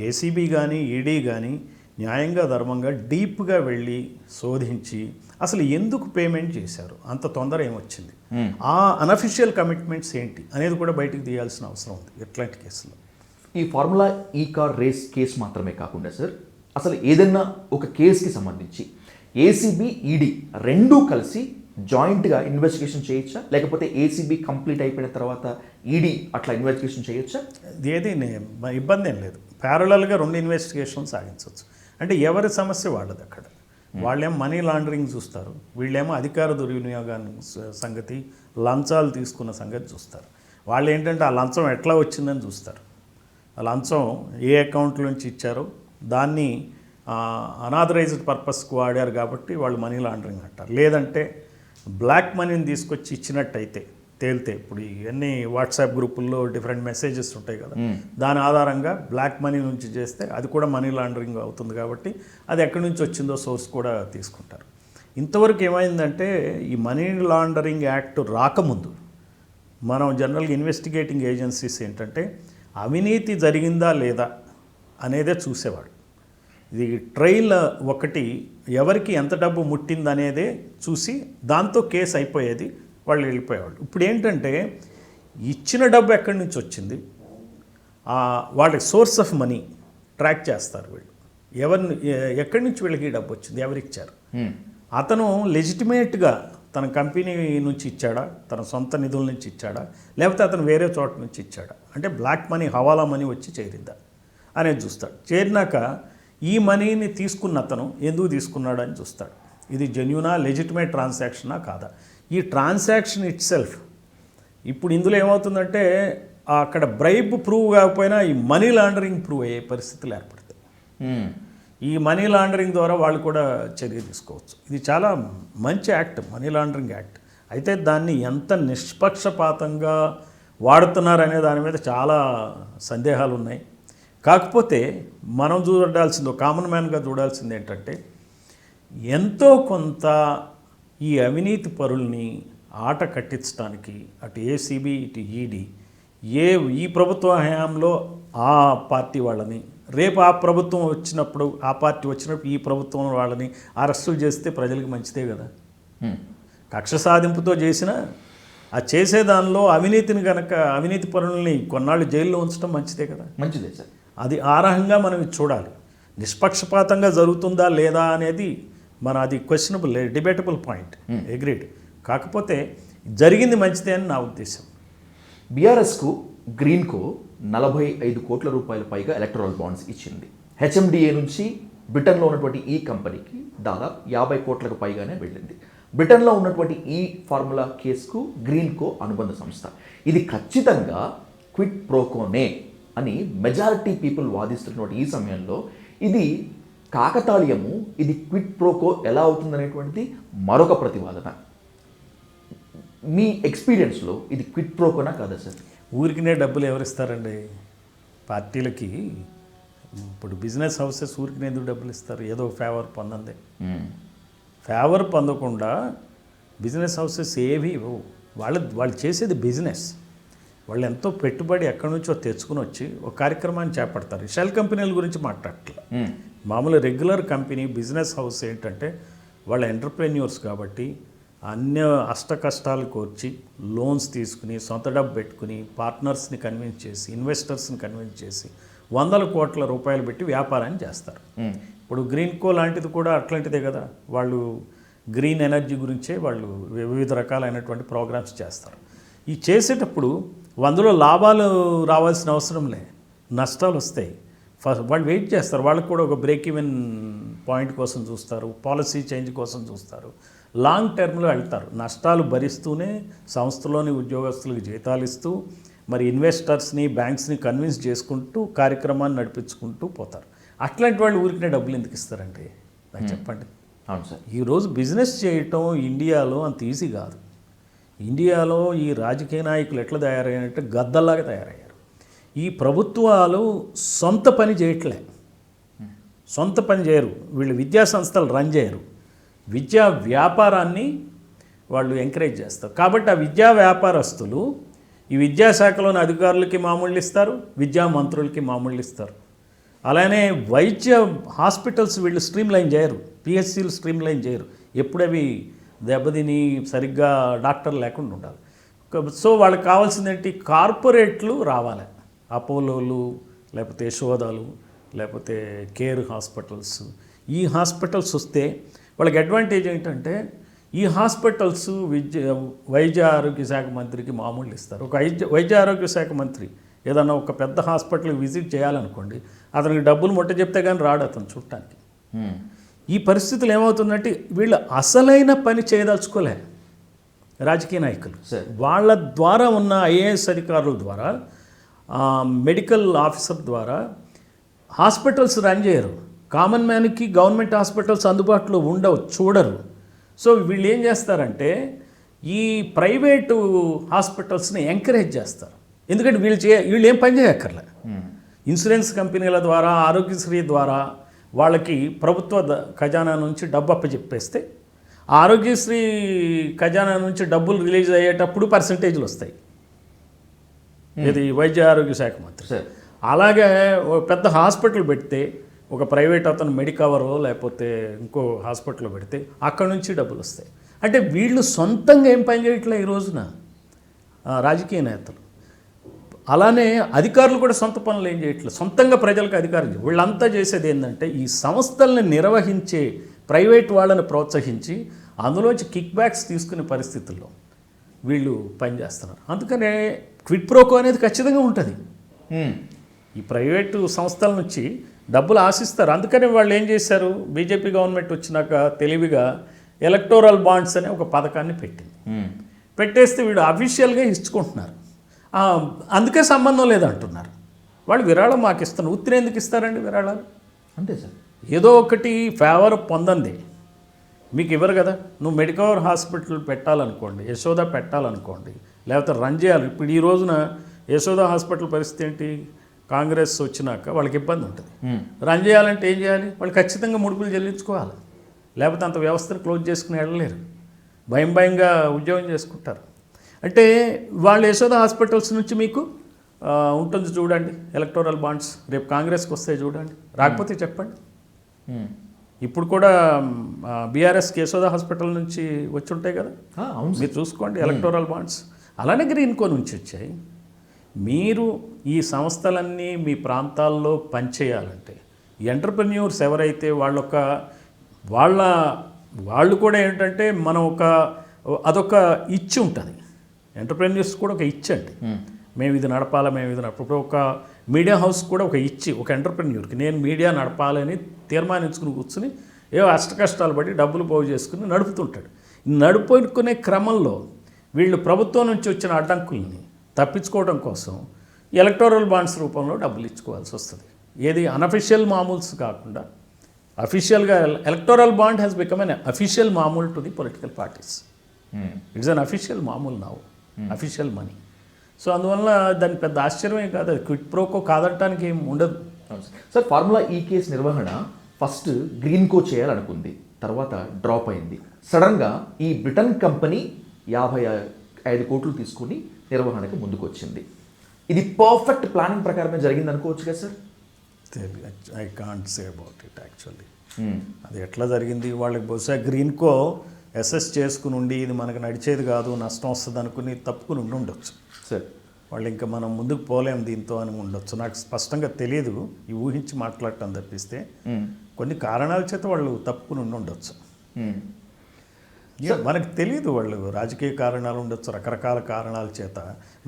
ఏసీబీ కానీ ఈడీ కానీ న్యాయంగా ధర్మంగా డీప్గా వెళ్ళి శోధించి అసలు ఎందుకు పేమెంట్ చేశారు, అంత తొందర ఏమొచ్చింది, ఆ అనఫిషియల్ కమిట్మెంట్స్ ఏంటి అనేది కూడా బయటికి తీయాల్సిన అవసరం ఉంది ఇట్లాంటి కేసులో. ఈ ఫార్ములా ఈ కార్ రేస్ కేసు మాత్రమే కాకుండా సార్, అసలు ఏదైనా ఒక కేసుకి సంబంధించి ఏసీబీ ఈడీ రెండూ కలిసి జాయింట్గా ఇన్వెస్టిగేషన్ చేయొచ్చా, లేకపోతే ఏసీబీ కంప్లీట్ అయిపోయిన తర్వాత ఈడీ అట్లా ఇన్వెస్టిగేషన్ చేయొచ్చా? ఏది ఇబ్బంది ఏం లేదు, ప్యారలల్గా రెండు ఇన్వెస్టిగేషన్ సాగించవచ్చు. అంటే ఎవరి సమస్య వాళ్ళది అక్కడ. వాళ్ళేమో మనీ లాండరింగ్ చూస్తారు, వీళ్ళేమో అధికార దుర్వినియోగాన్ని సంగతి, లంచాలు తీసుకున్న సంగతి చూస్తారు. వాళ్ళు ఏంటంటే ఆ లంచం ఎట్లా వచ్చిందని చూస్తారు. ఆ లంచం ఏ అకౌంట్ నుంచి ఇచ్చారో దాన్ని అనాథరైజ్డ్ పర్పస్కి వాడారు కాబట్టి వాళ్ళు మనీ లాండరింగ్ అంటారు. లేదంటే బ్లాక్ మనీని తీసుకొచ్చి ఇచ్చినట్టయితే తేలితే, ఇప్పుడు ఇవన్నీ వాట్సాప్ గ్రూపుల్లో డిఫరెంట్ మెసేజెస్ ఉంటాయి కదా, దాని ఆధారంగా బ్లాక్ మనీ నుంచి చేస్తే అది కూడా మనీ లాండరింగ్ అవుతుంది కాబట్టి అది ఎక్కడి నుంచి వచ్చిందో సోర్స్ కూడా తీసుకుంటారు. ఇంతవరకు ఏమైందంటే ఈ మనీ లాండరింగ్ యాక్ట్ రాకముందు మనం జనరల్గా ఇన్వెస్టిగేటింగ్ ఏజెన్సీస్ ఏంటంటే అవినీతి జరిగిందా లేదా అనేదే చూసేవాడు. ఇది ట్రైల్ ఒకటి ఎవరికి ఎంత డబ్బు ముట్టిందనేదే చూసి దాంతో కేసు అయిపోయేది, వాళ్ళు వెళ్ళిపోయేవాళ్ళు. ఇప్పుడు ఏంటంటే ఇచ్చిన డబ్బు ఎక్కడి నుంచి వచ్చింది, వాళ్ళకి సోర్స్ ఆఫ్ మనీ ట్రాక్ చేస్తారు వీళ్ళు. ఎవరిని ఎక్కడి నుంచి వీళ్ళకి డబ్బు వచ్చింది, ఎవరిచ్చారు, అతను లెజిటిమేట్గా తన కంపెనీ నుంచి ఇచ్చాడా, తన సొంత నిధుల నుంచి ఇచ్చాడా, లేకపోతే అతను వేరే చోట నుంచి ఇచ్చాడా, అంటే బ్లాక్ మనీ హవాలా మనీ వచ్చి చేరిందా అనేది చూస్తాడు. చేరినాక ఈ మనీని తీసుకున్న అతను ఎందుకు తీసుకున్నాడు అని చూస్తాడు. ఇది జెన్యూనా, లెజిటిమేట్ ట్రాన్సాక్షనా కాదా. ఈ ట్రాన్సాక్షన్ ఇట్ సెల్ఫ్, ఇప్పుడు ఇందులో ఏమవుతుందంటే అక్కడ బ్రైబ్ ప్రూవ్ కాకపోయినా ఈ మనీ లాండరింగ్ ప్రూవ్ అయ్యే పరిస్థితులు ఏర్పడతాయి. ఈ మనీ లాండరింగ్ ద్వారా వాళ్ళు కూడా చర్య తీసుకోవచ్చు. ఇది చాలా మంచి యాక్ట్, మనీ లాండరింగ్ యాక్ట్. అయితే దాన్ని ఎంత నిష్పక్షపాతంగా వాడుతున్నారనే దాని మీద చాలా సందేహాలు ఉన్నాయి. కాకపోతే మనం చూడాల్సింది, కామన్ మ్యాన్గా చూడాల్సింది ఏంటంటే ఎంతో కొంత ఈ అవినీతి పరుల్ని ఆట కట్టించడానికి అటు ఏసీబీ ఇటు ఈడీ ఈ ప్రభుత్వ హయాంలో ఆ పార్టీ వాళ్ళని, రేపు ఆ ప్రభుత్వం వచ్చినప్పుడు ఆ పార్టీ వచ్చినప్పుడు ఈ ప్రభుత్వం వాళ్ళని అరెస్టులు చేస్తే ప్రజలకు మంచిదే కదా. కక్ష సాధింపుతో చేసిన ఆ చేసే దానిలో అవినీతిని కనుక, అవినీతి పరుల్ని కొన్నాళ్ళు జైల్లో ఉంచడం మంచిదే కదా. మంచిదే సార్. అది ఆ రకంగా మనం ఇది చూడాలి. నిష్పక్షపాతంగా జరుగుతుందా లేదా అనేది అది క్వశ్చనబుల్, డిబేటబుల్ పాయింట్, అగ్రీడ్. కాకపోతే జరిగింది మంచిదే అని నా ఉద్దేశం. బీఆర్ఎస్కు గ్రీన్కో 45 కోట్ల రూపాయల పైగా ఎలక్టరల్ బాండ్స్ ఇచ్చింది. హెచ్ఎండిఏ నుంచి బ్రిటన్లో ఉన్నటువంటి ఈ కంపెనీకి దాదాపు 50 కోట్లకు పైగానే వెళ్ళింది. బ్రిటన్లో ఉన్నటువంటి ఈ ఫార్ములా కేసుకు గ్రీన్కో అనుబంధ సంస్థ. ఇది ఖచ్చితంగా క్విడ్ ప్రోకోనే అని మెజారిటీ పీపుల్ వాదిస్తున్నటువంటి ఈ సమయంలో ఇది కాకతాళీయము, ఇది క్విడ్ ప్రోకో ఎలా అవుతుందనేటువంటిది మరొక ప్రతివాదన. మీ ఎక్స్పీరియన్స్లో ఇది క్విడ్ ప్రోకోనా కాదా సార్? ఊరికినే డబ్బులు ఎవరిస్తారండి పార్టీలకి? ఇప్పుడు బిజినెస్ హౌసెస్ ఊరికినే ఎందుకు డబ్బులు ఇస్తారు? ఏదో ఫేవర్ పొందండి. ఫేవర్ పొందకుండా బిజినెస్ హౌసెస్ ఏవి ఇవ్వవు. వాళ్ళు చేసేది బిజినెస్. వాళ్ళు ఎంతో పెట్టుబడి ఎక్కడి నుంచో తెచ్చుకుని వచ్చి ఒక కార్యక్రమాన్ని చేపడతారు. షెల్ కంపెనీల గురించి మాట్లాడట్లేదు. మామూలు రెగ్యులర్ కంపెనీ బిజినెస్ హౌస్ ఏంటంటే వాళ్ళ ఎంటర్ప్రెన్యూర్స్ కాబట్టి అన్ని అష్ట కష్టాలు కోర్చి లోన్స్ తీసుకుని సొంత డబ్బు పెట్టుకుని పార్ట్నర్స్ని కన్విన్స్ చేసి ఇన్వెస్టర్స్ని కన్విన్స్ చేసి వందల కోట్ల రూపాయలు పెట్టి వ్యాపారాన్ని చేస్తారు. ఇప్పుడు గ్రీన్ కో లాంటిది కూడా అట్లాంటిదే కదా. వాళ్ళు గ్రీన్ ఎనర్జీ గురించే వాళ్ళు వివిధ రకాలైనటువంటి ప్రోగ్రామ్స్ చేస్తారు. ఈ చేసేటప్పుడు అందులో లాభాలు రావాల్సిన అవసరం లే, నష్టాలు వస్తాయి. ఫస్ట్ వాళ్ళు వెయిట్ చేస్తారు. వాళ్ళకి కూడా ఒక బ్రేక్ ఈవెన్ పాయింట్ కోసం చూస్తారు, పాలసీ చేంజ్ కోసం చూస్తారు. లాంగ్ టర్మ్లో వెళ్తారు. నష్టాలు భరిస్తూనే సంస్థలోని ఉద్యోగస్తులకు జీతాలు ఇస్తూ మరి ఇన్వెస్టర్స్ని బ్యాంక్స్ని కన్విన్స్ చేసుకుంటూ కార్యక్రమాన్ని నడిపించుకుంటూ పోతారు. అట్లాంటి వాళ్ళు ఊరికనే డబ్బులు ఎందుకు ఇస్తారంటే నాకు చెప్పండి. అవును సార్. ఈరోజు బిజినెస్ చేయటం ఇండియాలో అంత ఈజీ కాదు. ఇండియాలో ఈ రాజకీయ నాయకులు ఎట్లా తయారయ్యారంటే గద్దల్లాగా తయారయ్యారు. ఈ ప్రభుత్వాలు సొంత పని చేయట్లే, సొంత పని చేయరు. వీళ్ళు విద్యా సంస్థలు రన్ చేయరు. విద్యా వ్యాపారాన్ని వాళ్ళు ఎంకరేజ్ చేస్తారు. కాబట్టి ఆ విద్యా వ్యాపారస్తులు ఈ విద్యాశాఖలోని అధికారులకి మామూళ్ళు ఇస్తారు, విద్యా మంత్రులకి మామూళ్ళు ఇస్తారు. అలానే వైద్య హాస్పిటల్స్ వీళ్ళు స్ట్రీమ్ లైన్ చేయరు, పిహెచ్సిలు స్ట్రీమ్ లైన్ చేయరు. ఎప్పుడవి దెబ్బతిని సరిగ్గా డాక్టర్ లేకుండా ఉండాలి. సో వాళ్ళకి కావాల్సిందేంటి, కార్పొరేట్లు రావాలి. అపోలోలు లేకపోతే యశోదాలు లేకపోతే కేర్ హాస్పిటల్స్, ఈ హాస్పిటల్స్ వస్తే వాళ్ళకి అడ్వాంటేజ్ ఏంటంటే ఈ హాస్పిటల్స్ వైద్య ఆరోగ్య శాఖ మంత్రికి మామూలు ఇస్తారు. ఒక వైద్య ఆరోగ్య శాఖ మంత్రి ఏదన్నా ఒక పెద్ద హాస్పిటల్కి విజిట్ చేయాలనుకోండి, అతనికి డబ్బులు ముట్ట చెప్తే కానీ రాడు అతను చూడటానికి. ఈ పరిస్థితులు ఏమవుతుందంటే వీళ్ళు అసలైన పని చేయదలుచుకోలే రాజకీయ నాయకులు. వాళ్ళ ద్వారా ఉన్న ఐఏఎస్ అధికారుల ద్వారా మెడికల్ ఆఫీసర్ ద్వారా హాస్పిటల్స్ రన్ చేయరు. కామన్ మ్యాన్కి గవర్నమెంట్ హాస్పిటల్స్ అందుబాటులో ఉండవు, చూడరు. సో వీళ్ళు ఏం చేస్తారంటే ఈ ప్రైవేటు హాస్పిటల్స్ని ఎంకరేజ్ చేస్తారు. ఎందుకంటే వీళ్ళు ఏం పని చేయక్కర్లే. ఇన్సూరెన్స్ కంపెనీల ద్వారా ఆరోగ్యశ్రీ ద్వారా వాళ్ళకి ప్రభుత్వ ఖజానా నుంచి డబ్బు అప్పచెప్పేస్తే ఆరోగ్యశ్రీ ఖజానా నుంచి డబ్బులు రిలీజ్ అయ్యేటప్పుడు పర్సంటేజ్లు వస్తాయి. ఇది వైద్య ఆరోగ్య శాఖ మంత్రి. అలాగే పెద్ద హాస్పిటల్ పెడితే ఒక ప్రైవేట్ అతను మెడికవరో లేకపోతే ఇంకో హాస్పిటల్లో పెడితే అక్కడ నుంచి డబ్బులు వస్తాయి. అంటే వీళ్ళు సొంతంగా ఏం పని చేయట్లే ఈ రోజున రాజకీయ నేతలు. అలానే అధికారులు కూడా సొంత పనులు ఏం చేయట్లేదు, సొంతంగా ప్రజలకు అధికారం. వీళ్ళంతా చేసేది ఏంటంటే ఈ సంస్థల్ని నిర్వహించే ప్రైవేట్ వాళ్ళని ప్రోత్సహించి అందులోంచి కిక్ బ్యాక్స్ తీసుకునే పరిస్థితుల్లో వీళ్ళు పనిచేస్తున్నారు. అందుకనే క్విడ్ ప్రోకో అనేది ఖచ్చితంగా ఉంటుంది. ఈ ప్రైవేటు సంస్థల నుంచి డబ్బులు ఆశిస్తారు. అందుకనే వాళ్ళు ఏం చేశారు, బీజేపీ గవర్నమెంట్ వచ్చినాక తెలివిగా ఎలక్టోరల్ బాండ్స్ అనే ఒక పథకాన్ని పెట్టేస్తే వీడు అఫీషియల్గా ఇచ్చుకుంటున్నారు. అందుకే సంబంధం లేదంటున్నారు. వాళ్ళు విరాళం మాకు ఇస్తున్నారు. ఉత్తిని ఎందుకు ఇస్తారండి విరాళాలు? అంతే సార్. ఏదో ఒకటి ఫేవర్ పొందండి మీకు ఇవ్వరు కదా. నువ్వు మెడికవర్ హాస్పిటల్ పెట్టాలనుకోండి, యశోద పెట్టాలనుకోండి, లేకపోతే రన్ చేయాలి. ఇప్పుడు ఈ రోజున యశోద హాస్పిటల్ పరిస్థితి ఏంటి, కాంగ్రెస్ వచ్చినాక వాళ్ళకి ఇబ్బంది ఉంటుంది. రన్ చేయాలంటే ఏం చేయాలి, వాళ్ళు ఖచ్చితంగా ముడుపులు చెల్లించుకోవాలి. లేకపోతే అంత వ్యవస్థను క్లోజ్ చేసుకుని వెళ్ళలేరు, భయంగా ఉద్యోగం చేసుకుంటారు. అంటే వాళ్ళు యశోద హాస్పిటల్స్ నుంచి మీకు ఉంటుంది చూడండి ఎలక్టోరల్ బాండ్స్. రేపు కాంగ్రెస్కి వస్తాయి చూడండి, రాకపోతే చెప్పండి. ఇప్పుడు కూడా బీఆర్ఎస్కి యశోద హాస్పిటల్ నుంచి వచ్చి ఉంటాయి కదా, మీరు చూసుకోండి ఎలక్టోరల్ బాండ్స్. అలానే గ్రీన్ కో నుంచి వచ్చాయి. మీరు ఈ సంస్థలన్నీ మీ ప్రాంతాల్లో పనిచేయాలంటే ఎంటర్ప్రెన్యూర్స్ ఎవరైతే వాళ్ళు కూడా ఏంటంటే మనం అదొక ఇచ్చి ఉంటుంది. ఎంటర్ప్రెన్యూర్స్ కూడా ఒక ఇచ్చి అండి, మేము ఇది నడపాలి. ఇప్పుడు ఒక మీడియా హౌస్ కూడా ఒక ఇచ్చి, ఒక ఎంటర్ప్రెన్యూర్కి నేను మీడియా నడపాలని తీర్మానించుకుని కూర్చుని ఏవో అష్టకష్టాలు పడి డబ్బులు పోగు చేసుకుని నడుపుతుంటాడు. నడుపుకునే క్రమంలో వీళ్ళు ప్రభుత్వం నుంచి వచ్చిన అడ్డంకుల్ని తప్పించుకోవడం కోసం ఎలక్టోరల్ బాండ్స్ రూపంలో డబ్బులు ఇచ్చుకోవాల్సి వస్తుంది. ఏది అనఫిషియల్ మామూల్స్ కాకుండా అఫీషియల్గా electoral bond has become unofficial మామూల్ to the political parties. It's unofficial మామూల్ నౌ, అఫీషియల్ మనీ. సో అందువల్ల దాని పెద్ద ఆశ్చర్యమే కాదు, అది క్విట్ ప్రోకో కాదనటానికి ఏం ఉండదు. సార్, ఫార్ములా ఈ కేసు నిర్వహణ ఫస్ట్ గ్రీన్ కో చేయాలనుకుంది. తర్వాత డ్రాప్ అయింది. సడన్గా ఈ బ్రిటన్ కంపెనీ 55 కోట్లు తీసుకుని నిర్వహణకు ముందుకు వచ్చింది. ఇది పర్ఫెక్ట్ ప్లానింగ్ ప్రకారమే జరిగింది అనుకోవచ్చు కదా sir? I can't say about it actually. అది ఎట్లా జరిగింది, వాళ్ళకి బహుశా గ్రీన్కో అసెస్ చేసుకుని ఉండి ఇది మనకు నడిచేది కాదు, నష్టం వస్తుంది అనుకుని తప్పుకుని ఉండొచ్చు సార్. వాళ్ళు ఇంకా మనం ముందుకు పోలేము దీంతో అని ఉండొచ్చు. నాకు స్పష్టంగా తెలియదు, ఈ ఊహించి మాట్లాడటం తప్పిస్తే కొన్ని కారణాల చేత వాళ్ళు తప్పుకుని ఉండొచ్చు. మనకు తెలియదు, వాళ్ళు రాజకీయ కారణాలు ఉండొచ్చు, రకరకాల కారణాల చేత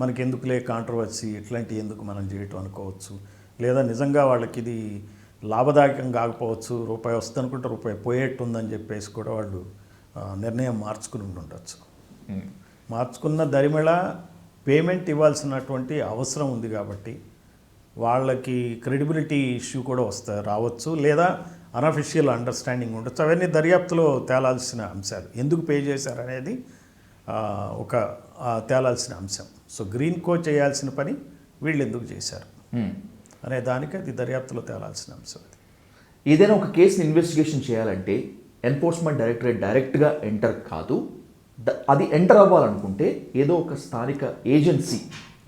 మనకి ఎందుకులే కాంట్రవర్సీ ఇట్లాంటివి ఎందుకు మనం చేయటం అనుకోవచ్చు. లేదా నిజంగా వాళ్ళకి ఇది లాభదాయకం కాకపోవచ్చు, రూపాయి వస్తుంది అనుకుంటే రూపాయి పోయేట్టుందని చెప్పేసి కూడా వాళ్ళు నిర్ణయం మార్చుకుని ఉండొచ్చు. మార్చుకున్న దరిమిళ పేమెంట్ ఇవ్వాల్సినటువంటి అవసరం ఉంది కాబట్టి వాళ్ళకి క్రెడిబిలిటీ ఇష్యూ కూడా రావచ్చు, లేదా అనఫిషియల్ అండర్స్టాండింగ్ ఉండొచ్చు. అవన్నీ దర్యాప్తులో తేలాల్సిన అంశాలు. ఎందుకు పే చేశారనేది ఒక తేలాల్సిన అంశం. సో గ్రీన్కో చేయాల్సిన పని వీళ్ళు ఎందుకు చేశారు అనే దానికి అది దర్యాప్తులో తేలాల్సిన అంశం. ఏదైనా ఒక కేసుని ఇన్వెస్టిగేషన్ చేయాలంటే ఎన్ఫోర్స్మెంట్ డైరెక్టరేట్ డైరెక్ట్గా ఎంటర్ కాదు, అది ఎంటర్ అవ్వాలనుకుంటే ఏదో ఒక స్థానిక ఏజెన్సీ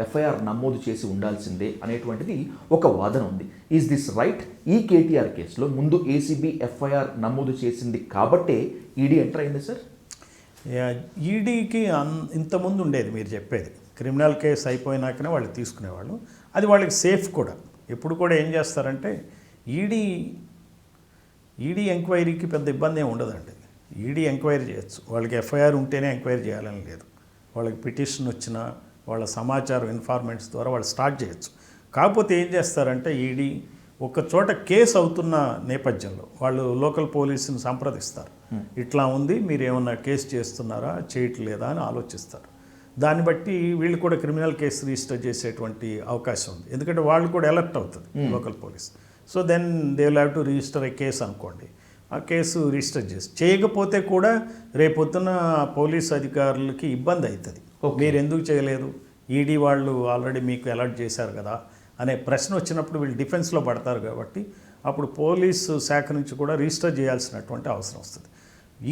ఎఫ్ఐఆర్ నమోదు చేసి ఉండాల్సిందే అనేటువంటిది ఒక వాదన ఉంది. Is this right? ఈ కేటీఆర్ కేసులో ముందు ఏసీబీ ఎఫ్ఐఆర్ నమోదు చేసింది కాబట్టే ఈడీ ఎంటర్ అయింది సార్? ఈడీకి ఇంతకుముందు ఉండేది మీరు చెప్పేది, క్రిమినల్ కేసు అయిపోయినాకనే వాళ్ళు తీసుకునేవాళ్ళు. అది వాళ్ళకి సేఫ్ కూడా. ఎప్పుడు కూడా ఏం చేస్తారంటే ఈడీ ఎంక్వైరీకి పెద్ద ఇబ్బంది ఏమి ఉండదండి. ఈడీ ఎంక్వైరీ చేయొచ్చు, వాళ్ళకి ఎఫ్ఐఆర్ ఉంటేనే ఎంక్వైరీ చేయాలని లేదు. వాళ్ళకి పిటిషన్ వచ్చినా వాళ్ళ సమాచారం ఇన్ఫార్మెంట్స్ ద్వారా వాళ్ళు స్టార్ట్ చేయొచ్చు. కాకపోతే ఏం చేస్తారంటే ఈడీ ఒక చోట కేసు అవుతున్న నేపథ్యంలో వాళ్ళు లోకల్ పోలీసుని సంప్రదిస్తారు. ఇట్లా ఉంది, మీరు ఏమన్నా కేసు చేస్తున్నారా చేయట్లేదా అని ఆలోచిస్తారు. దాన్ని బట్టి వీళ్ళు కూడా క్రిమినల్ కేసు రిజిస్టర్ చేసేటువంటి అవకాశం ఉంది. ఎందుకంటే వాళ్ళు కూడా అలర్ట్ అవుతుంది local police. So then they will have to register a case అనుకోండి. ఆ కేసు రిజిస్టర్ చేయకపోతే కూడా రేపొద్దున పోలీస్ అధికారులకి ఇబ్బంది అవుతుంది. మీరు ఎందుకు చేయలేదు, ఈడీ వాళ్ళు ఆల్రెడీ మీకు అలర్ట్ చేశారు కదా అనే ప్రశ్న వచ్చినప్పుడు వీళ్ళు డిఫెన్స్లో పడతారు. కాబట్టి అప్పుడు పోలీసు శాఖ నుంచి కూడా రిజిస్టర్ చేయాల్సినటువంటి అవసరం వస్తుంది.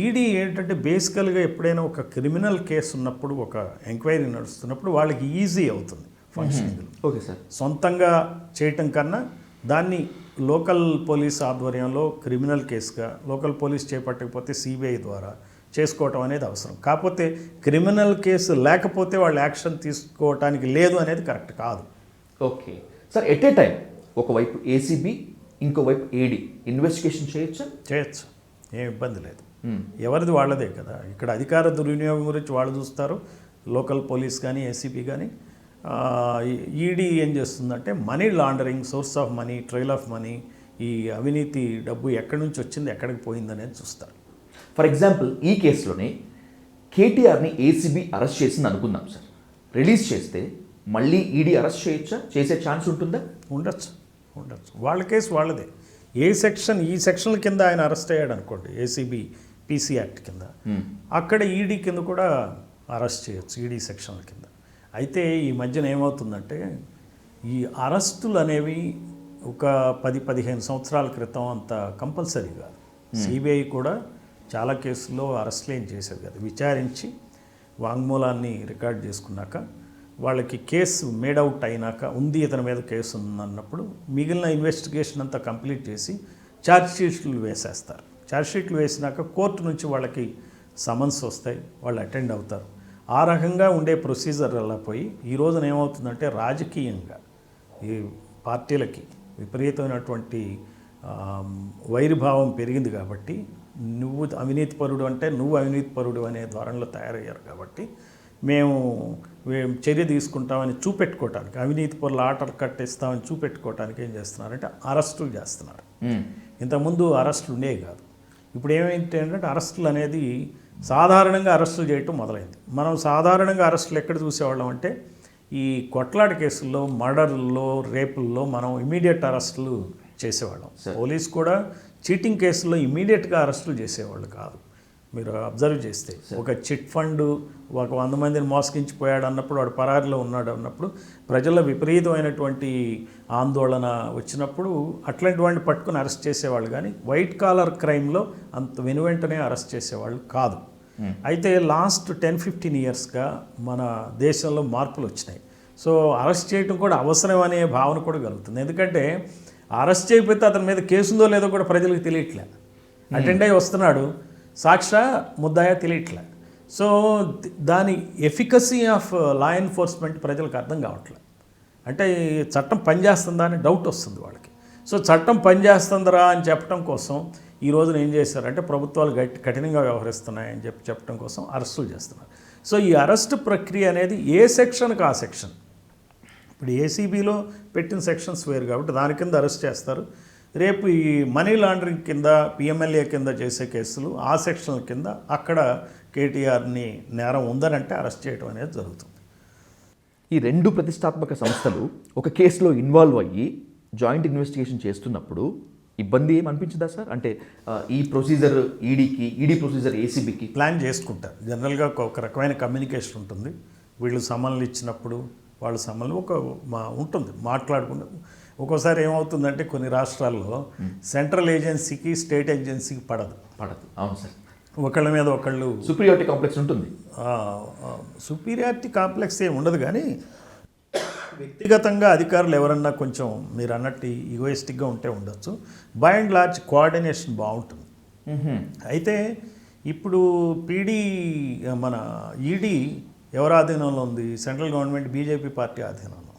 ఈడీ ఏంటంటే బేసికల్గా ఎప్పుడైనా ఒక క్రిమినల్ కేసు ఉన్నప్పుడు, ఒక ఎంక్వైరీ నడుస్తున్నప్పుడు వాళ్ళకి ఈజీ అవుతుంది ఫంక్షనింగ్. Okay sir. సొంతంగా చేయటం కన్నా దాన్ని లోకల్ పోలీస్ ఆధ్వర్యంలో క్రిమినల్ కేసుగా లోకల్ పోలీస్ చేపట్టకపోతే సిబిఐ ద్వారా చేసుకోవటం అనేది అవసరం. కాకపోతే క్రిమినల్ కేసు లేకపోతే వాళ్ళు యాక్షన్ తీసుకోవటానికి లేదు అనేది కరెక్ట్ కాదు. Okay sir. At a time ఒకవైపు ఏసీబీ ఇంకోవైపు ఈడీ ఇన్వెస్టిగేషన్ చేయొచ్చు, ఏం ఇబ్బంది లేదు. ఎవరిది వాళ్ళదే కదా. ఇక్కడ అధికార దుర్వినియోగం గురించి వాళ్ళు చూస్తారు, లోకల్ పోలీస్ కానీ ఏసీబీ కానీ. ఈడీ ఏం చేస్తుందంటే money laundering, source of money, trail of money, ఈ అవినీతి డబ్బు ఎక్కడి నుంచి వచ్చింది ఎక్కడికి పోయింది అనేది చూస్తారు. ఫర్ ఎగ్జాంపుల్ ఈ కేసులోనే కేటీఆర్ని ఏసీబీ అరెస్ట్ చేసింది అనుకుందాం సార్. రిలీజ్ చేస్తే మళ్ళీ ఈడీ అరెస్ట్ చేసే ఛాన్స్ ఉంటుందా? ఉండొచ్చు. వాళ్ళ కేసు వాళ్ళదే. ఈ సెక్షన్ల కింద ఆయన అరెస్ట్ అయ్యాడు అనుకోండి, ఏసీబీ పీసీ యాక్ట్ కింద, అక్కడ ఈడీ కింద కూడా అరెస్ట్ చేయొచ్చు, ఈడీ సెక్షన్ల కింద. అయితే ఈ మధ్యన ఏమవుతుందంటే ఈ అరెస్టులు అనేవి ఒక 10-15 సంవత్సరాల క్రితం అంత కంపల్సరీ కాదు. సిబిఐ కూడా చాలా కేసుల్లో అరెస్టులు ఏం చేసేది కాదు. విచారించి వాంగ్మూలాన్ని రికార్డ్ చేసుకున్నాక వాళ్ళకి కేసు మేడౌట్ అయినాక ఉంది ఇతని మీద కేసు ఉందన్నప్పుడు మిగిలిన ఇన్వెస్టిగేషన్ అంతా కంప్లీట్ చేసి ఛార్జ్షీట్లు వేసేస్తారు. ఛార్జ్షీట్లు వేసినాక కోర్టు నుంచి వాళ్ళకి సమన్స్ వస్తాయి, వాళ్ళు అటెండ్ అవుతారు. ఆ రకంగా ఉండే ప్రొసీజర్ అలా పోయి ఈ రోజున ఏమవుతుందంటే రాజకీయంగా ఈ పార్టీలకి విపరీతమైనటువంటి వైరుభావం పెరిగింది. కాబట్టి నువ్వు అవినీతిపరుడు అంటే నువ్వు అవినీతిపరుడు అనే ధోరణిలో తయారయ్యారు. కాబట్టి మేము చర్య తీసుకుంటామని చూపెట్టుకోవటానికి, అవినీతి పరుల ఆటలు కట్టేస్తామని చూపెట్టుకోవటానికి ఏం చేస్తున్నారంటే అరెస్టులు చేస్తున్నారు. ఇంతకుముందు అరెస్టులు ఉండేవి కాదు. ఇప్పుడు ఏమైంది అంటే అరెస్టులు అనేది సాధారణంగా అరెస్టులు చేయటం మొదలైంది. మనం సాధారణంగా అరెస్టులు ఎక్కడ చూసేవాళ్ళం అంటే ఈ కొట్లాట కేసుల్లో, మర్డర్లలో, రేపుల్లో మనం ఇమీడియట్ అరెస్టులు చేసేవాళ్ళం. పోలీస్ కూడా చీటింగ్ కేసుల్లో ఇమీడియట్గా అరెస్టులు చేసేవాళ్ళు కాదు. మీరు అబ్జర్వ్ చేస్తే ఒక చిట్ ఫండ్ ఒక 100 మందిని మోసగించిపోయాడు అన్నప్పుడు వాడు పరారిలో ఉన్నాడు అన్నప్పుడు ప్రజల్లో విపరీతమైనటువంటి ఆందోళన వచ్చినప్పుడు అట్లాంటి వాడిని పట్టుకుని అరెస్ట్ చేసేవాళ్ళు, కానీ వైట్ కాలర్ క్రైమ్లో అంత వెనువెంటనే అరెస్ట్ చేసేవాళ్ళు కాదు. అయితే లాస్ట్ 10-15 ఇయర్స్గా మన దేశంలో మార్పులు వచ్చినాయి. సో అరెస్ట్ చేయడం కూడా అవసరం అనే భావన కూడా కలుగుతుంది. ఎందుకంటే అరెస్ట్ చేయకపోతే అతని మీద కేసుందో లేదో కూడా ప్రజలకు తెలియట్లే. అటెండ్ అయ్యి వస్తున్నాడు, సాక్షా ముద్దాయా తెలియట్లే. సో దాని ఎఫికసీ ఆఫ్ లా ఎన్ఫోర్స్మెంట్ ప్రజలకు అర్థం కావట్లేదు. అంటే ఈ చట్టం పనిచేస్తుందా అని డౌట్ వస్తుంది వాళ్ళకి. సో చట్టం పనిచేస్తుందిరా అని చెప్పడం కోసం ఈ రోజున ఏం చేశారంటే ప్రభుత్వాలు కఠినంగా వ్యవహరిస్తున్నాయని చెప్పడం కోసం అరెస్టులు చేస్తున్నారు. సో ఈ అరెస్ట్ ప్రక్రియ అనేది ఏ సెక్షన్కి ఆ సెక్షన్. ఇప్పుడు ఏసీబీలో పెట్టిన సెక్షన్స్ వేరు కాబట్టి దాని కింద అరెస్ట్ చేస్తారు. రేపు ఈ మనీ లాండరింగ్ కింద పిఎంఎల్ఏ కింద చేసే కేసులు ఆ సెక్షన్ల కింద అక్కడ కేటీఆర్ని నేరం ఉందనంటే అరెస్ట్ చేయడం అనేది జరుగుతుంది. ఈ రెండు ప్రతిష్టాత్మక సంస్థలు ఒక కేసులో ఇన్వాల్వ్ అయ్యి జాయింట్ ఇన్వెస్టిగేషన్ చేస్తున్నప్పుడు ఇబ్బంది ఏం అనిపించదా సార్? అంటే ఈ ప్రొసీజర్ ఈడీకి, ఈడీ ప్రొసీజర్ ఏసీబీకి ప్లాన్ చేసుకుంటారు. జనరల్గా ఒక రకమైన కమ్యూనికేషన్ ఉంటుంది. వీళ్ళు సమన్లు ఇచ్చినప్పుడు వాళ్ళ సమన్లు ఉంటుంది మాట్లాడుకుంటే. ఒక్కోసారి ఏమవుతుందంటే కొన్ని రాష్ట్రాల్లో సెంట్రల్ ఏజెన్సీకి స్టేట్ ఏజెన్సీకి పడదు. అవును సార్. ఒకళ్ళ మీద ఒకళ్ళు సుపీరియారిటీ కాంప్లెక్స్ ఉంటుంది. సుపీరియారిటీ కాంప్లెక్స్ ఏమి ఉండదు, కానీ వ్యక్తిగతంగా అధికారులు ఎవరన్నా కొంచెం మీరు అన్నట్టు ఈగోయిస్టిక్గా ఉంటే ఉండొచ్చు. బై అండ్ లార్జ్ కోఆర్డినేషన్ బాగుంటుంది. అయితే ఇప్పుడు మన ఈడీ ఎవరి ఆధీనంలో ఉంది? సెంట్రల్ గవర్నమెంట్ బీజేపీ పార్టీ ఆధీనంలో.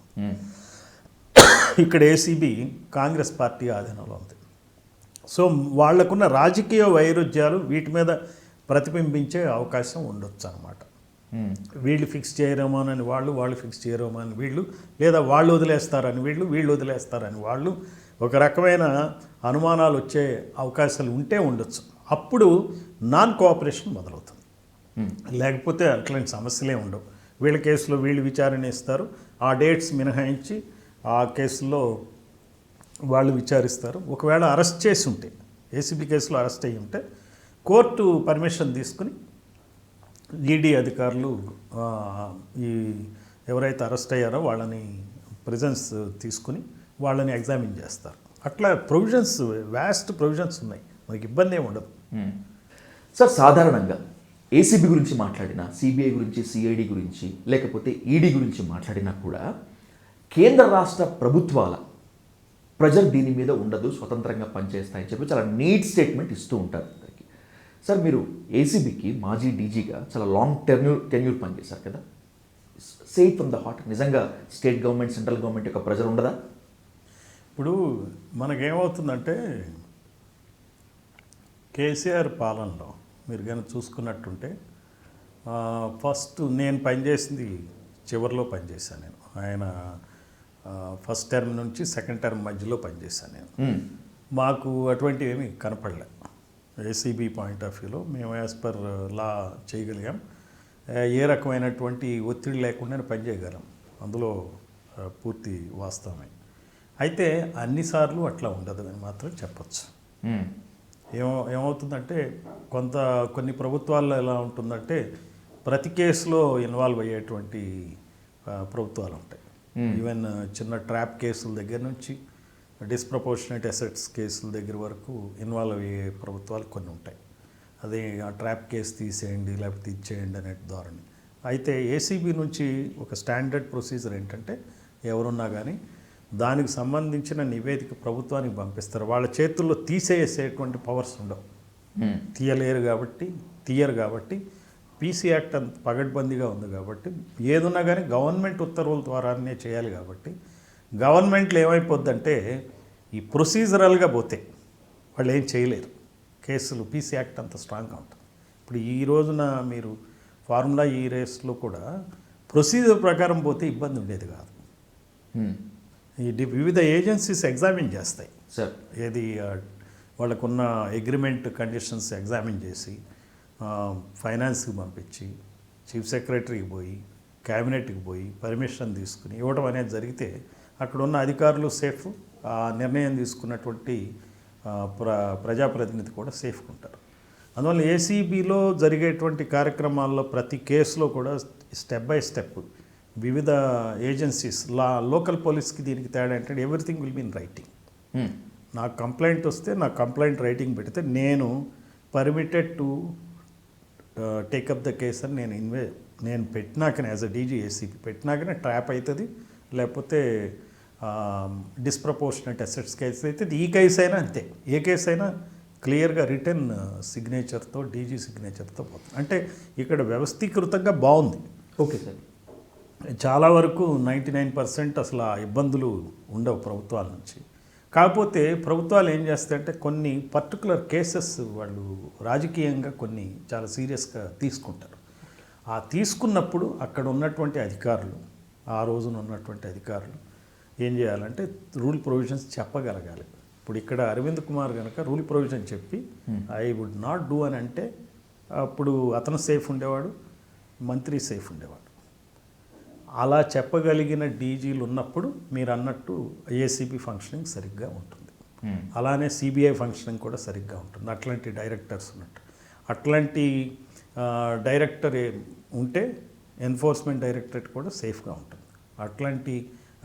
ఇక్కడ ఏసీబీ కాంగ్రెస్ పార్టీ ఆధీనంలో ఉంది. సో వాళ్లకున్న రాజకీయ వైరుధ్యాలు వీటి మీద ప్రతిబింబించే అవకాశం ఉండొచ్చు అన్నమాట. వీళ్ళు ఫిక్స్ చేయరేమోనని వాళ్ళు ఫిక్స్ చేయరేమోనని వీళ్ళు, లేదా వాళ్ళు వదిలేస్తారని వీళ్ళు వదిలేస్తారని వాళ్ళు, ఒక రకమైన అనుమానాలు వచ్చే అవకాశాలు ఉంటే ఉండొచ్చు. అప్పుడు నాన్ కోఆపరేషన్ మొదలవుతుంది. లేకపోతే అట్లాంటి సమస్యలే ఉండవు. వీళ్ళ కేసులో వీళ్ళు విచారణ ఇస్తారు, ఆ డేట్స్ మినహాయించి ఆ కేసులో వాళ్ళు విచారిస్తారు. ఒకవేళ అరెస్ట్ చేసి ఉంటే, ఏసీబీ కేసులో అరెస్ట్ అయ్యి ఉంటే కోర్టు పర్మిషన్ తీసుకుని ఈడీ అధికారులు ఈ ఎవరైతే అరెస్ట్ అయ్యారో వాళ్ళని ప్రిజెన్స్ తీసుకుని వాళ్ళని ఎగ్జామిన్ చేస్తారు. అట్లా ప్రొవిజన్స్, వ్యాస్ట్ ప్రొవిజన్స్ ఉన్నాయి, మనకి ఇబ్బంది ఏమి ఉండదు. సార్ సాధారణంగా ఏసీబీ గురించి మాట్లాడినా, సిబిఐ గురించి, సిఐడి గురించి, లేకపోతే ఈడీ గురించి మాట్లాడినా కూడా కేంద్ర రాష్ట్ర ప్రభుత్వాల ప్రెజర్ దీని మీద ఉండదు, స్వతంత్రంగా పనిచేస్తాయని చెప్పి చాలా నీట్ స్టేట్మెంట్ ఇస్తూ ఉంటారు. సార్ మీరు ఏసీబీకి మాజీ డీజీగా చాలా లాంగ్ టెన్యూర్ పనిచేశారు కదా, సే ఫ్రమ్ ద హార్ట్, నిజంగా స్టేట్ గవర్నమెంట్, సెంట్రల్ గవర్నమెంట్ యొక్క ప్రెజర్ ఉండదా? ఇప్పుడు మనకేమవుతుందంటే కేసీఆర్ పాలనలో మీరు కానీ చూసుకున్నట్టుంటే ఫస్ట్ నేను పనిచేసింది చివరిలో పనిచేశాను నేను. ఆయన ఫస్ట్ టర్మ్ నుంచి సెకండ్ టర్మ్ మధ్యలో పనిచేశాను నేను. మాకు అటువంటివి ఏమీ కనపడలే. ఏసీబీ పాయింట్ ఆఫ్ వ్యూలో మేము యాజ్ పర్ లా చేయగలిగాం. ఏ రకమైనటువంటి ఒత్తిడి లేకుండా పనిచేయగలం, అందులో పూర్తి వాస్తవమే. అయితే అన్నిసార్లు అట్లా ఉండదు అని మాత్రం చెప్పచ్చు. ఏమవుతుందంటే కొన్ని ప్రభుత్వాల్లో ఎలా ఉంటుందంటే ప్రతి కేసులో ఇన్వాల్వ్ అయ్యేటువంటి ప్రభుత్వాలు ఉంటాయి. ఈవెన్ చిన్న ట్రాప్ కేసుల దగ్గర నుంచి డిస్ప్రపోర్షనేట్ అసెట్స్ కేసుల దగ్గర వరకు ఇన్వాల్వ్ అయ్యే ప్రభుత్వాలు కొన్ని ఉంటాయి. అదే ఆ ట్రాప్ కేసు తీసేయండి లేకపోతే ఇచ్చేయండి అనే ధోరణి. అయితే ఏసీబీ నుంచి ఒక స్టాండర్డ్ ప్రొసీజర్ ఏంటంటే ఎవరున్నా కానీ దానికి సంబంధించిన నివేదిక ప్రభుత్వానికి పంపిస్తారు. వాళ్ళ చేతుల్లో తీసేసేటువంటి పవర్స్ ఉండవు, తీయరు కాబట్టి పీసీ యాక్ట్ అంత పగడ్బందీగా ఉంది కాబట్టి ఏదున్నా కానీ గవర్నమెంట్ ఉత్తర్వుల ద్వారానే చేయాలి. కాబట్టి గవర్నమెంట్లో ఏమైపోద్దంటే ఈ ప్రొసీజరల్గా పోతే వాళ్ళు ఏం చేయలేరు. కేసులు పీసీ యాక్ట్ అంత స్ట్రాంగ్గా ఉంటుంది. ఇప్పుడు ఈ రోజున మీరు ఫార్ములా ఈ రేస్లో కూడా ప్రొసీజర్ ప్రకారం పోతే ఇబ్బంది ఉండేది కాదు. ఈ వివిధ ఏజెన్సీస్ ఎగ్జామిన్ చేస్తాయి సార్, ఏది వాళ్ళకున్న అగ్రిమెంట్ కండిషన్స్ ఎగ్జామిన్ చేసి ఫైనాన్స్కి పంపించి చీఫ్ సెక్రటరీకి పోయి క్యాబినెట్కి పోయి పర్మిషన్ తీసుకుని ఇవ్వడం అనేది జరిగితే అక్కడ ఉన్న అధికారులు సేఫ్, ఆ నిర్ణయం తీసుకున్నటువంటి ప్రజాప్రతినిధి కూడా సేఫ్గా ఉంటారు. అందువల్ల ఏసీబీలో జరిగేటువంటి కార్యక్రమాల్లో ప్రతి కేసులో కూడా స్టెప్ బై స్టెప్ వివిధ ఏజెన్సీస్ లోకల్ పోలీస్కి దీనికి తేడా ఏంటంటే everything will be in writing. నాకు కంప్లైంట్ వస్తే నాకు కంప్లైంట్ రైటింగ్ పెడితే నేను permitted to take up the case అని నేను పెట్టినాకనే యాజ్ అ డీజీ ఏసీపీ పెట్టినాకనే ట్రాప్ అవుతుంది, లేకపోతే డిస్ప్రపోర్షనెట్ అసెట్స్ కేసు అయితే ఈ కేసు అయినా అంతే. ఏ కేసు అయినా క్లియర్గా రిటర్న్ సిగ్నేచర్తో డీజీ సిగ్నేచర్తో పోతుంది. అంటే ఇక్కడ వ్యవస్థీకృతంగా బాగుంది. Okay sir. చాలా వరకు 99% అసలు ఆ ఇబ్బందులు ఉండవు ప్రభుత్వాల నుంచి. కాకపోతే ప్రభుత్వాలు ఏం చేస్తాయంటే కొన్ని పర్టికులర్ కేసెస్ వాళ్ళు రాజకీయంగా కొన్ని చాలా సీరియస్గా తీసుకుంటారు. ఆ తీసుకున్నప్పుడు అక్కడ ఉన్నటువంటి అధికారులు, ఆ రోజున ఉన్నటువంటి అధికారులు ఏం చేయాలంటే రూల్ ప్రొవిజన్స్ చెప్పగలగాలి. ఇప్పుడు ఇక్కడ అరవింద్ కుమార్ కనుక రూల్ ప్రొవిజన్ చెప్పి ఐ వుడ్ నాట్ డూ అని అంటే అప్పుడు అతను సేఫ్ ఉండేవాడు, మంత్రి సేఫ్ ఉండేవాడు. అలా చెప్పగలిగిన డీజీలు ఉన్నప్పుడు మీరు అన్నట్టు ఏసీబీ ఫంక్షనింగ్ సరిగ్గా ఉంటుంది. అలానే సిబిఐ ఫంక్షనింగ్ కూడా సరిగ్గా ఉంటుంది. అట్లాంటి డైరెక్టర్స్ ఉన్నట్టు అట్లాంటి డైరెక్టర్ ఉంటే ఎన్ఫోర్స్మెంట్ డైరెక్టరేట్ కూడా సేఫ్గా ఉంటుంది. అట్లాంటి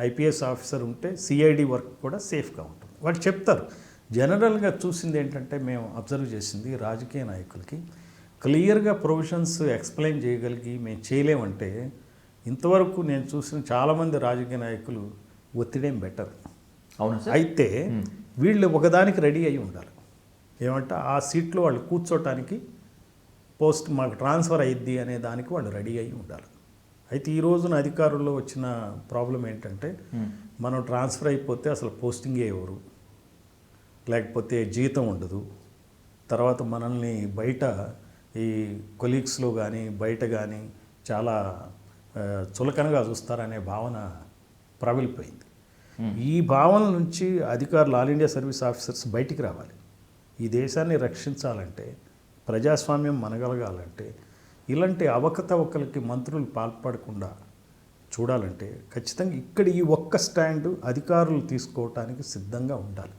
ఐపీఎస్ ఆఫీసర్ ఉంటే సిఐడి వర్క్ కూడా సేఫ్గా ఉంటుంది. వాళ్ళు చెప్తారు. జనరల్గా చూసింది ఏంటంటే మేము అబ్జర్వ్ చేసింది రాజకీయ నాయకులకి క్లియర్గా ప్రొవిజన్స్ ఎక్స్ప్లెయిన్ చేయగలిగి మేము చేయలేమంటే ఇంతవరకు నేను చూసిన చాలామంది రాజకీయ నాయకులు ఒత్తిడేం బెటర్. అవునా సార్? అయితే వీళ్ళు ఒకదానికి రెడీ అయి ఉండాలి. ఏమంటే ఆ సీట్లో వాళ్ళు కూర్చోటానికి పోస్ట్ మాకు ట్రాన్స్ఫర్ అయ్యిద్ది అనే దానికి వాళ్ళు రెడీ అయి ఉండాలి. అయితే ఈ రోజున అధికారుల్లో వచ్చిన ప్రాబ్లం ఏంటంటే మనం ట్రాన్స్ఫర్ అయిపోతే అసలు పోస్టింగే ఎవరు, లేకపోతే జీతం ఉండదు, తర్వాత మనల్ని బయట ఈ కొలీగ్స్లో కానీ బయట కానీ చాలా చులకనగా చూస్తారనే భావన ప్రబలిపోయింది. ఈ భావన నుంచి అధికారులు ఆల్ ఇండియా సర్వీస్ ఆఫీసర్స్ బయటికి రావాలి. ఈ దేశాన్ని రక్షించాలంటే, ప్రజాస్వామ్యం మనగలగాలంటే, ఇలాంటి అవకతవకలకి మంత్రులు పాల్పడకుండా చూడాలంటే ఖచ్చితంగా ఇక్కడ ఈ ఒక్క స్టాండ్ అధికారులు తీసుకోవటానికి సిద్ధంగా ఉండాలి.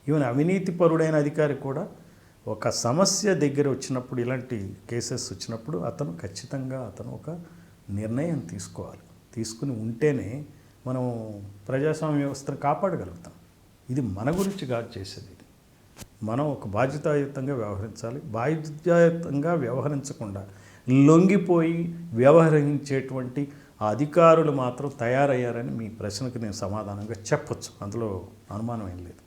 ఈవెన్ అవినీతిపరుడైన అధికారి కూడా ఒక సమస్య దగ్గర వచ్చినప్పుడు, ఇలాంటి కేసెస్ వచ్చినప్పుడు అతను ఖచ్చితంగా ఒక నిర్ణయం తీసుకోవాలి. తీసుకుని ఉంటేనే మనం ప్రజాస్వామ్య వ్యవస్థను కాపాడగలుగుతాం. ఇది మన గురించి కాదు చేసేది. ఇది మనం ఒక బాధ్యతాయుతంగా వ్యవహరించాలి. బాధ్యతాయుతంగా వ్యవహరించకుండా లొంగిపోయి వ్యవహరించేటువంటి ఆ అధికారులు మాత్రం తయారయ్యారని మీ ప్రశ్నకు నేను సమాధానంగా చెప్పొచ్చు. అందులో అనుమానం ఏం లేదు.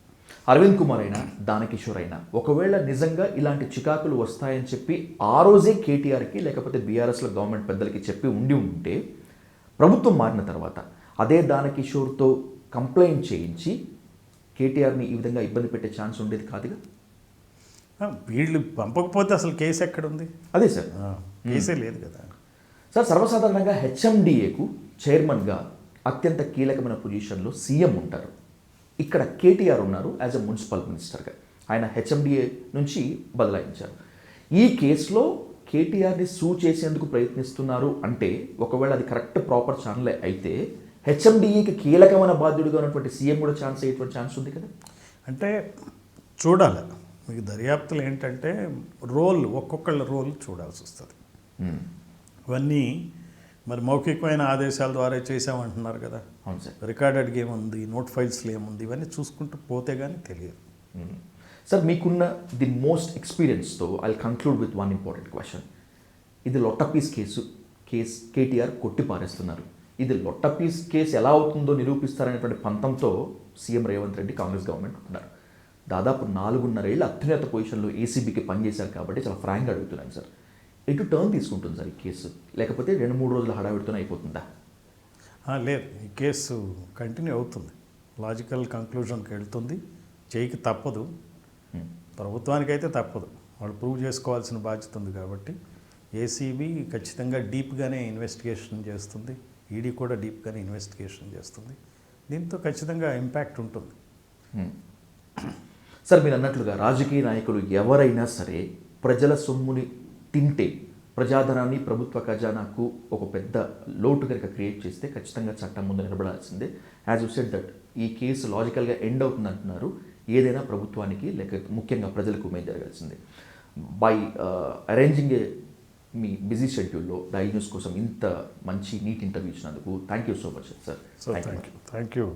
అరవింద్ కుమార్ అయినా దానకిషోర్ అయినా ఒకవేళ నిజంగా ఇలాంటి చికాకులు వస్తాయని చెప్పి ఆ రోజే కేటీఆర్కి లేకపోతే బీఆర్ఎస్లో గవర్నమెంట్ పెద్దలకి చెప్పి ఉంటే ప్రభుత్వం మారిన తర్వాత అదే దానకిషోర్తో కంప్లైంట్ చేయించి కేటీఆర్ని ఈ విధంగా ఇబ్బంది పెట్టే ఛాన్స్ ఉండేది కాదుగా. వీళ్ళు పంపకపోతే అసలు కేసు ఎక్కడుంది? అదే సార్, కేసే లేదు కదా సార్. సర్వసాధారణంగా హెచ్ఎండిఏకు చైర్మన్గా అత్యంత కీలకమైన పొజిషన్లో సీఎం ఉంటారు. ఇక్కడ కేటీఆర్ ఉన్నారు యాజ్ అ మున్సిపల్ మినిస్టర్గా. ఆయన హెచ్ఎండిఏ నుంచి బదలాయించారు. ఈ కేసులో కేటీఆర్ని సూ చేసేందుకు ప్రయత్నిస్తున్నారు అంటే ఒకవేళ అది కరెక్ట్ ప్రాపర్ ఛానలే అయితే హెచ్ఎండిఏకి కీలకమైన బాధ్యుడిగా ఉన్నటువంటి సీఎం కూడా ఛాన్స్ అయ్యేటువంటి ఛాన్స్ ఉంది కదా. అంటే చూడాలి. మీకు దర్యాప్తులు ఏంటంటే ఒక్కొక్కళ్ళ రోల్ చూడాల్సి వస్తుంది. ఇవన్నీ మరి మౌఖికమైన ఆదేశాల ద్వారా చేసామంటున్నారు కదా. అవును సార్. రికార్డెడ్గా ఏముంది, నోట్ ఫైల్స్లో ఏముంది, ఇవన్నీ చూసుకుంటూ పోతే కానీ తెలియదు. సార్, మీకున్న ది మోస్ట్ ఎక్స్పీరియన్స్తో I conclude with one important question. ఇది లొట్టపీస్ కేసు కేటీఆర్ కొట్టి పారేస్తున్నారు. ఇది లొట్టపీస్ కేసు ఎలా అవుతుందో నిరూపిస్తారనేటువంటి పంతంతో సీఎం రేవంత్ రెడ్డి కాంగ్రెస్ గవర్నమెంట్ ఉన్నారు. దాదాపు 4.5 ఏళ్ళు అత్యున్నత పొజిషన్లో ఏసీబీకి పనిచేశారు కాబట్టి చాలా ఫ్రాంక్గా అడుగుతున్నాను సార్, ఎటు టర్న్ తీసుకుంటుంది సార్ ఈ కేసు? లేకపోతే 2-3 రోజుల హడావిడితోనే అయిపోతుందా? లేదు, ఈ కేసు కంటిన్యూ అవుతుంది. లాజికల్ కంక్లూజన్కి వెళ్తుంది. చేయకి తప్పదు, ప్రభుత్వానికైతే తప్పదు. వాళ్ళు ప్రూవ్ చేసుకోవాల్సిన బాధ్యత ఉంది కాబట్టి ఏసీబీ ఖచ్చితంగా డీప్గానే ఇన్వెస్టిగేషన్ చేస్తుంది. ఈడీ కూడా డీప్గానే ఇన్వెస్టిగేషన్ చేస్తుంది. దీంతో ఖచ్చితంగా ఇంపాక్ట్ ఉంటుంది. సార్, మీరు అన్నట్లుగా రాజకీయ నాయకులు ఎవరైనా సరే ప్రజల సొమ్ముని తింటే, ప్రజాధనాన్ని ప్రభుత్వ ఖజానాకు ఒక పెద్ద లోటు కనుక క్రియేట్ చేస్తే ఖచ్చితంగా చట్టం ముందు నిలబడాల్సిందే. యాజ్ యూ సెడ్ దట్ ఈ కేసు లాజికల్గా ఎండ్ అవుతుంది అంటున్నారు. ఏదైనా ప్రభుత్వానికి లేక ముఖ్యంగా ప్రజలకు మేలు జరగాల్సిందే. బై అరేంజింగ్ మీ బిజీ షెడ్యూల్లో డైలీ న్యూస్ కోసం ఇంత మంచి నీట్ ఇంటర్వ్యూ ఇచ్చినందుకు thank you so much sir. So thank you